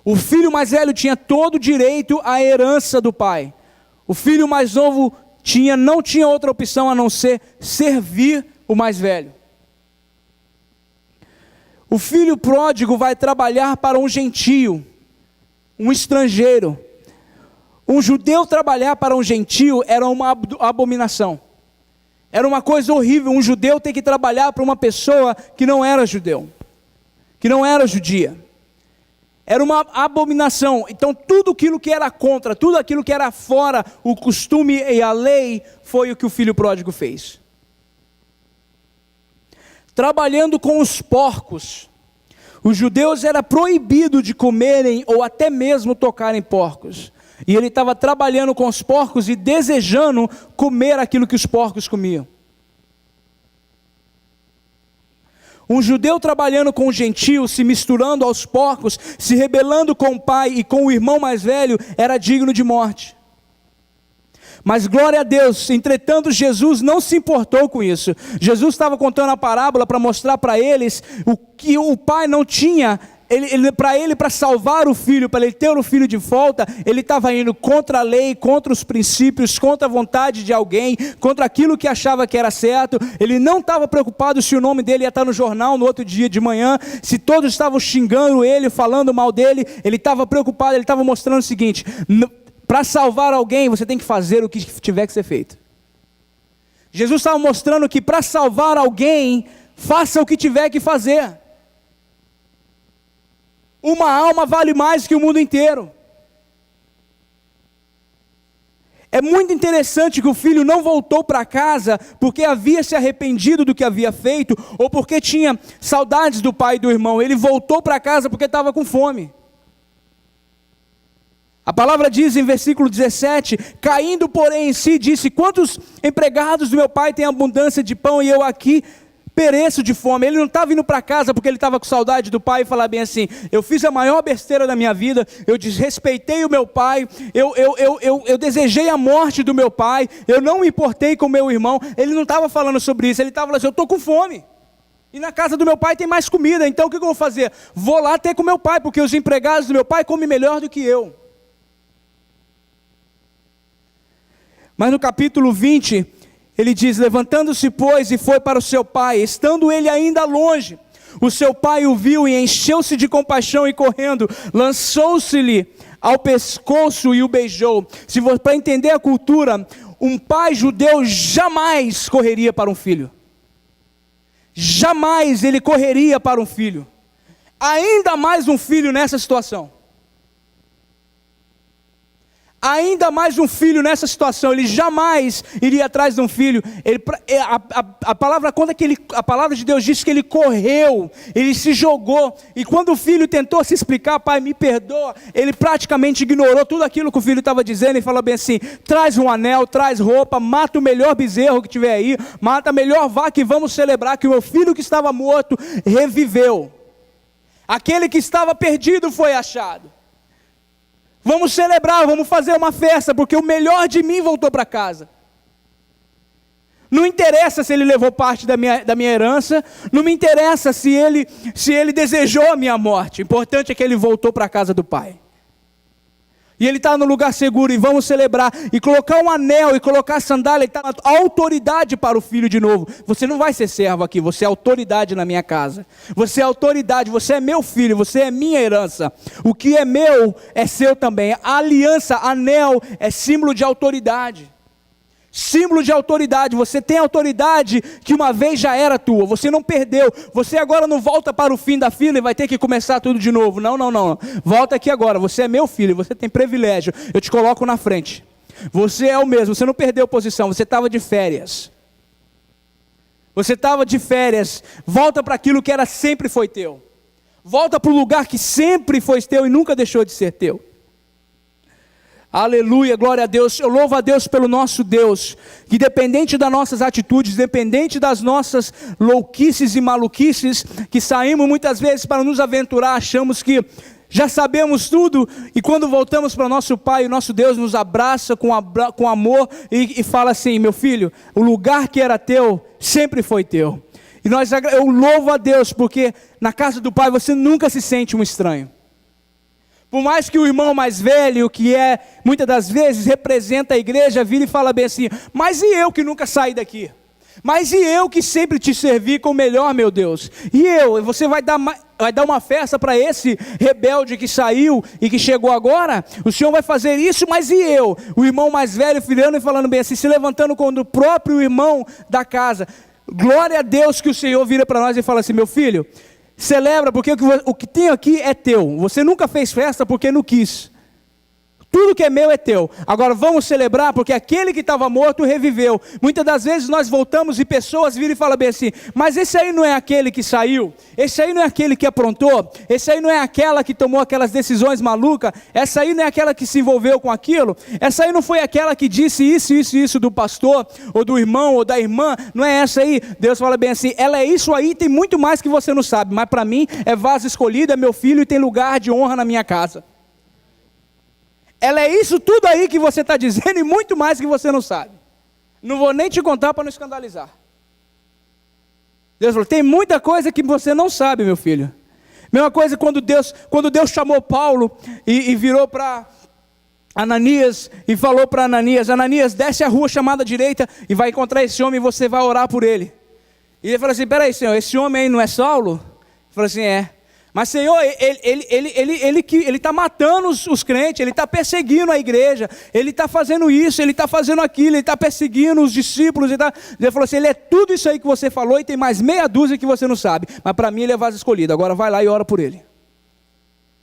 Speaker 1: O filho mais velho tinha todo o direito à herança do pai. O filho mais novo não tinha outra opção a não ser servir o mais velho. O filho pródigo vai trabalhar para um gentio, um estrangeiro. Um judeu trabalhar para um gentio era uma abominação. Era uma coisa horrível, um judeu ter que trabalhar para uma pessoa que não era judeu, que não era judia. Era uma abominação. Então tudo aquilo que era contra, tudo aquilo que era fora o costume e a lei, foi o que o filho pródigo fez. Trabalhando com os porcos. Os judeus era proibido de comerem ou até mesmo tocarem porcos. E ele estava trabalhando com os porcos e desejando comer aquilo que os porcos comiam. Um judeu trabalhando com um gentio, se misturando aos porcos, se rebelando com o pai e com o irmão mais velho, era digno de morte. Mas glória a Deus, entretanto Jesus não se importou com isso. Jesus estava contando a parábola para mostrar para eles o que o pai não tinha. Para salvar o filho, para ele ter o filho de volta, ele estava indo contra a lei, contra os princípios, contra a vontade de alguém, contra aquilo que achava que era certo. Ele não estava preocupado se o nome dele ia estar no jornal no outro dia de manhã, se todos estavam xingando ele, falando mal dele. Ele estava preocupado, ele estava mostrando o seguinte: para salvar alguém, você tem que fazer o que tiver que ser feito. Jesus estava mostrando que para salvar alguém, faça o que tiver que fazer. Uma alma vale mais que o mundo inteiro. É muito interessante que o filho não voltou para casa porque havia se arrependido do que havia feito, ou porque tinha saudades do pai e do irmão. Ele voltou para casa porque estava com fome. A palavra diz em versículo 17: caindo porém em si, disse: quantos empregados do meu pai têm abundância de pão, e eu aqui pereço de fome. Ele não estava indo para casa porque ele estava com saudade do pai e falar bem assim: eu fiz a maior besteira da minha vida, eu desrespeitei o meu pai, eu desejei a morte do meu pai, eu não me importei com o meu irmão. Ele não estava falando sobre isso, ele estava falando assim: eu estou com fome, e na casa do meu pai tem mais comida, então o que eu vou fazer? Vou lá ter com meu pai, porque os empregados do meu pai comem melhor do que eu. Mas no capítulo 20, ele diz: levantando-se, pois, e foi para o seu pai. Estando ele ainda longe, o seu pai o viu e encheu-se de compaixão e correndo, lançou-se-lhe ao pescoço e o beijou. Para entender a cultura, um pai judeu jamais correria para um filho. Jamais ele correria para um filho. Ainda mais um filho nessa situação. Ainda mais um filho nessa situação, ele jamais iria atrás de um filho. A palavra conta que a palavra de Deus diz que ele correu, ele se jogou, e quando o filho tentou se explicar: pai, me perdoa, ele praticamente ignorou tudo aquilo que o filho estava dizendo e falou bem assim: traz um anel, traz roupa, mata o melhor bezerro que tiver aí, mata a melhor vaca e vamos celebrar que o meu filho que estava morto reviveu. Aquele que estava perdido foi achado. Vamos celebrar, vamos fazer uma festa, porque o melhor de mim voltou para casa. Não interessa se ele levou parte da minha herança, não me interessa se ele desejou a minha morte, o importante é que ele voltou para a casa do pai. E ele está no lugar seguro, e vamos celebrar, e colocar um anel, e colocar a sandália, e está na autoridade para o filho de novo. Você não vai ser servo aqui, você é autoridade na minha casa. Você é autoridade, você é meu filho, você é minha herança. O que é meu é seu também. A aliança, anel, é símbolo de autoridade. Símbolo de autoridade. Você tem autoridade que uma vez já era tua, você não perdeu, você agora não volta para o fim da fila e vai ter que começar tudo de novo. Não, volta aqui agora, você é meu filho, você tem privilégio, eu te coloco na frente. Você é o mesmo, você não perdeu posição, você estava de férias. Você estava de férias, volta para aquilo que sempre foi teu. Volta para o lugar que sempre foi teu e nunca deixou de ser teu. Aleluia, glória a Deus. Eu louvo a Deus pelo nosso Deus, que dependente das nossas atitudes, dependente das nossas louquices e maluquices, que saímos muitas vezes para nos aventurar, achamos que já sabemos tudo, e quando voltamos para o nosso Pai, o nosso Deus nos abraça com amor e fala assim: meu filho, o lugar que era teu, sempre foi teu. E eu louvo a Deus, porque na casa do Pai você nunca se sente um estranho. Por mais que o irmão mais velho, que muitas das vezes representa a igreja, vira e fala bem assim: mas e eu que nunca saí daqui? Mas e eu que sempre te servi com o melhor, meu Deus? E você vai dar uma festa para esse rebelde que saiu e que chegou agora? O Senhor vai fazer isso, mas e eu? O irmão mais velho filhando e falando bem assim, se levantando como o próprio irmão da casa. Glória a Deus que o Senhor vira para nós e fala assim: meu filho, celebra, porque o que tem aqui é teu. Você nunca fez festa porque não quis. Tudo que é meu é teu. Agora vamos celebrar, porque aquele que estava morto reviveu. Muitas das vezes nós voltamos e pessoas viram e falam bem assim: mas esse aí não é aquele que saiu? Esse aí não é aquele que aprontou? Esse aí não é aquela que tomou aquelas decisões malucas? Essa aí não é aquela que se envolveu com aquilo? Essa aí não foi aquela que disse isso do pastor, ou do irmão, ou da irmã? Não é essa aí? Deus fala bem assim: ela é isso aí, tem muito mais que você não sabe, mas para mim é vaso escolhido, é meu filho e tem lugar de honra na minha casa. Ela é isso tudo aí que você está dizendo e muito mais que você não sabe. Não vou nem te contar para não escandalizar. Deus falou: tem muita coisa que você não sabe, meu filho. Mesma coisa quando Deus chamou Paulo e virou para Ananias e falou para Ananias: Ananias, desce a rua chamada direita e vai encontrar esse homem e você vai orar por ele. E ele falou assim: peraí, Senhor, esse homem aí não é Saulo? Ele falou assim: é. Mas Senhor, ele está matando os crentes, ele está perseguindo a igreja, ele está fazendo isso, ele está fazendo aquilo, ele está perseguindo os discípulos. Ele falou assim: ele é tudo isso aí que você falou e tem mais meia dúzia que você não sabe. Mas para mim ele é vaso escolhido, agora vai lá e ora por ele.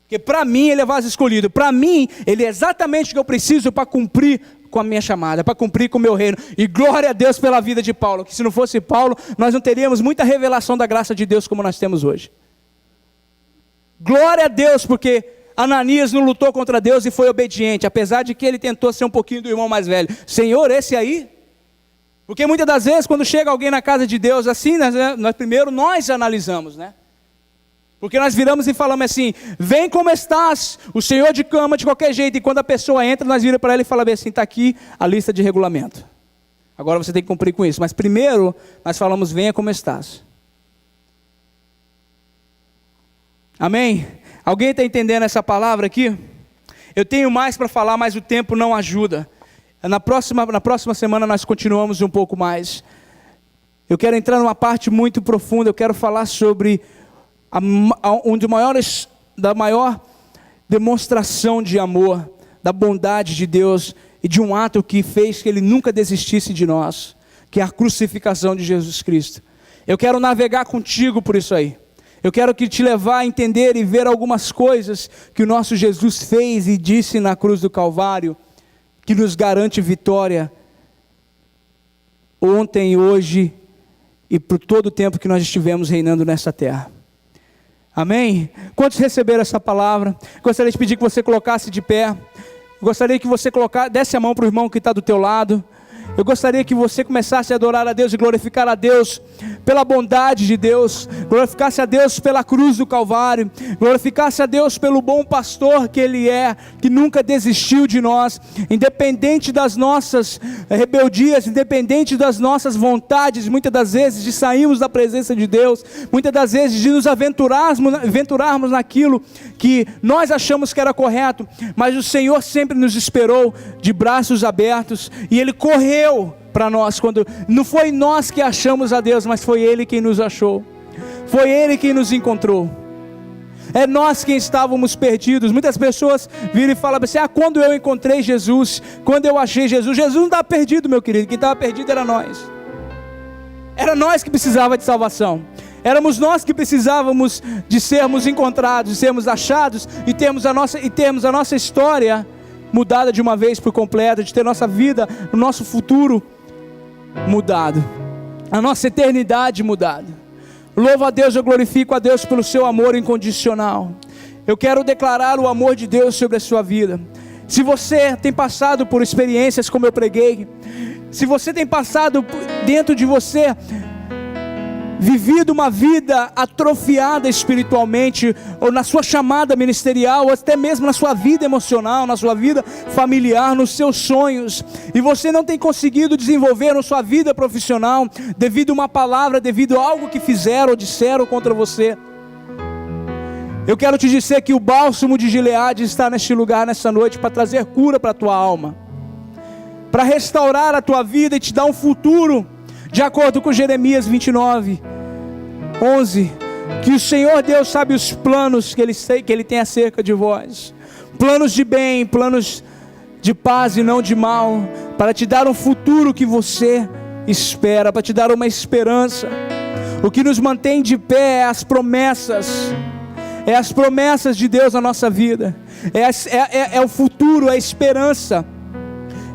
Speaker 1: Porque para mim ele é vaso escolhido, para mim ele é exatamente o que eu preciso para cumprir com a minha chamada, para cumprir com o meu reino. E glória a Deus pela vida de Paulo, que se não fosse Paulo, nós não teríamos muita revelação da graça de Deus como nós temos hoje. Glória a Deus, porque Ananias não lutou contra Deus e foi obediente, apesar de que ele tentou ser um pouquinho do irmão mais velho. Senhor, esse aí? Porque muitas das vezes, quando chega alguém na casa de Deus assim, primeiro nós analisamos, né? Porque nós viramos e falamos assim: vem como estás, o Senhor de cama de qualquer jeito. E quando a pessoa entra, nós viramos para ela e falamos assim: está aqui a lista de regulamento. Agora você tem que cumprir com isso. Mas primeiro, nós falamos: venha como estás. Amém? Alguém está entendendo essa palavra aqui? Eu tenho mais para falar, mas o tempo não ajuda. Na próxima semana nós continuamos um pouco mais. Eu quero entrar numa parte muito profunda. Eu quero falar sobre da maior demonstração de amor, da bondade de Deus e de um ato que fez que Ele nunca desistisse de nós, que é a crucificação de Jesus Cristo. Eu quero navegar contigo por isso aí. Eu quero te levar a entender e ver algumas coisas que o nosso Jesus fez e disse na cruz do Calvário, que nos garante vitória ontem, hoje e por todo o tempo que nós estivemos reinando nessa terra. Amém? Quantos receberam essa palavra? Gostaria de pedir que você colocasse de pé. Gostaria que você desse a mão para o irmão que está do teu lado. Eu gostaria que você começasse a adorar a Deus e glorificar a Deus pela bondade de Deus, glorificasse a Deus pela cruz do Calvário, glorificasse a Deus pelo bom pastor que Ele é, que nunca desistiu de nós, independente das nossas rebeldias, independente das nossas vontades, muitas das vezes de sairmos da presença de Deus, muitas das vezes de nos aventurarmos naquilo que nós achamos que era correto, mas o Senhor sempre nos esperou de braços abertos, e Ele correu para nós, quando não foi nós que achamos a Deus, mas foi Ele quem nos achou, foi Ele quem nos encontrou. É nós quem estávamos perdidos. Muitas pessoas viram e falam assim: quando eu encontrei Jesus, quando eu achei Jesus. Jesus não estava perdido, meu querido, quem estava perdido era nós que precisávamos de salvação. Éramos nós que precisávamos de sermos encontrados, de sermos achados e termos a nossa história mudada de uma vez por completo, de ter nossa vida, o nosso futuro mudado, a nossa eternidade mudada. Louvo a Deus, eu glorifico a Deus pelo seu amor incondicional. Eu quero declarar o amor de Deus sobre a sua vida. Se você tem passado por experiências como eu preguei, se você tem passado dentro de você, vivido uma vida atrofiada espiritualmente, ou na sua chamada ministerial, ou até mesmo na sua vida emocional, na sua vida familiar, nos seus sonhos, e você não tem conseguido desenvolver na sua vida profissional, devido a uma palavra, devido a algo que fizeram ou disseram contra você, eu quero te dizer que o bálsamo de Gileade está neste lugar, nessa noite, para trazer cura para a tua alma, para restaurar a tua vida e te dar um futuro, de acordo com Jeremias 29, 11, que o Senhor Deus sabe os planos que Ele tem acerca de vós, planos de bem, planos de paz e não de mal, para te dar um futuro que você espera, para te dar uma esperança. O que nos mantém de pé é as promessas de Deus na nossa vida, é o futuro, é a esperança,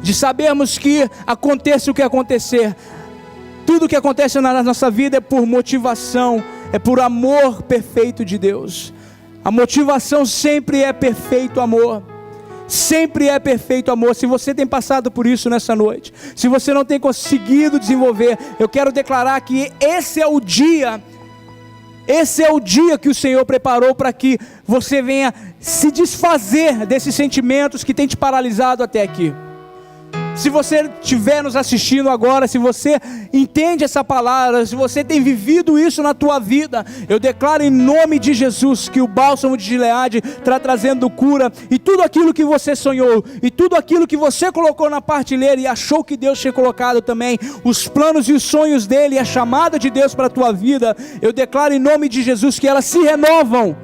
Speaker 1: de sabermos que aconteça o que acontecer, tudo que acontece na nossa vida é por motivação, é por amor perfeito de Deus. A motivação sempre é perfeito amor, sempre é perfeito amor. Se você tem passado por isso nessa noite, se você não tem conseguido desenvolver, eu quero declarar que esse é o dia que o Senhor preparou para que você venha se desfazer desses sentimentos que tem te paralisado até aqui. Se você estiver nos assistindo agora, se você entende essa palavra, se você tem vivido isso na tua vida, eu declaro em nome de Jesus que o bálsamo de Gileade está trazendo cura, e tudo aquilo que você sonhou, e tudo aquilo que você colocou na partilheira e achou que Deus tinha colocado também, os planos e os sonhos dele, e a chamada de Deus para a tua vida, eu declaro em nome de Jesus que elas se renovam,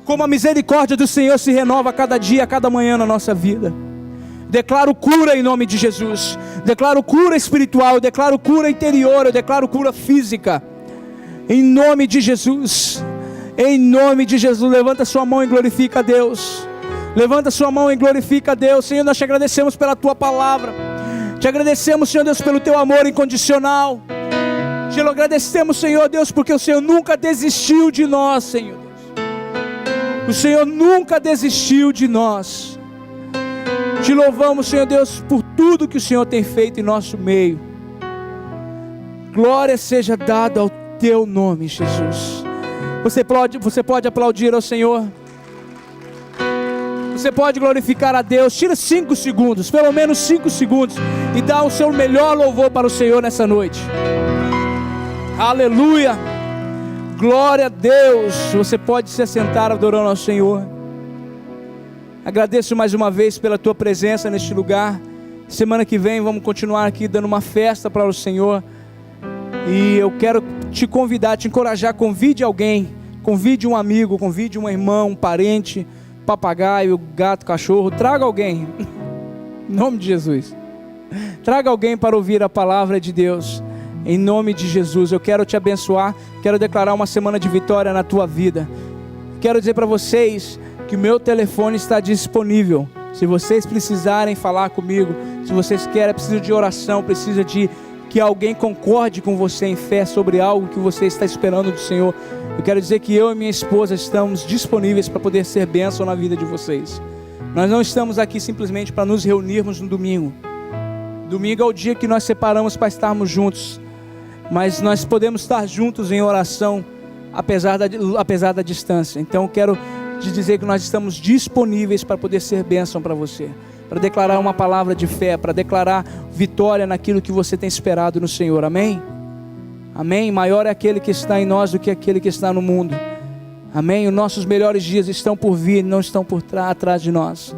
Speaker 1: como a misericórdia do Senhor se renova a cada dia, a cada manhã na nossa vida. Declaro cura em nome de Jesus, declaro cura espiritual, eu declaro cura interior, eu declaro cura física, em nome de Jesus, em nome de Jesus. Levanta sua mão e glorifica a Deus, levanta sua mão e glorifica a Deus. Senhor, nós te agradecemos pela tua palavra, te agradecemos, Senhor Deus, pelo teu amor incondicional, te agradecemos, Senhor Deus, porque o Senhor nunca desistiu de nós, Senhor Deus, o Senhor nunca desistiu de nós. Te louvamos, Senhor Deus, por tudo que o Senhor tem feito em nosso meio. Glória seja dada ao teu nome, Jesus. Você pode aplaudir ao Senhor. Você pode glorificar a Deus. Tira 5 segundos, pelo menos 5 segundos, e dá o seu melhor louvor para o Senhor nessa noite. Aleluia. Glória a Deus. Você pode se assentar adorando ao Senhor. Agradeço mais uma vez pela tua presença neste lugar. Semana que vem vamos continuar aqui dando uma festa para o Senhor. E eu quero te convidar, te encorajar. Convide alguém, convide um amigo, convide um irmão, um parente, papagaio, gato, cachorro. Traga alguém, em nome de Jesus. Traga alguém para ouvir a palavra de Deus, em nome de Jesus. Eu quero te abençoar, quero declarar uma semana de vitória na tua vida. Quero dizer para vocês que o meu telefone está disponível. Se vocês precisarem falar comigo, se vocês precisam de oração, precisa de que alguém concorde com você em fé sobre algo que você está esperando do Senhor, eu quero dizer que eu e minha esposa estamos disponíveis para poder ser bênção na vida de vocês. Nós não estamos aqui simplesmente para nos reunirmos no domingo. Domingo é o dia que nós separamos para estarmos juntos, mas nós podemos estar juntos em oração, apesar da distância. Então eu quero te dizer que nós estamos disponíveis para poder ser bênção para você, para declarar uma palavra de fé, para declarar vitória naquilo que você tem esperado no Senhor. Amém? Amém? Maior é aquele que está em nós do que aquele que está no mundo. Amém? Os nossos melhores dias estão por vir, não estão atrás de nós.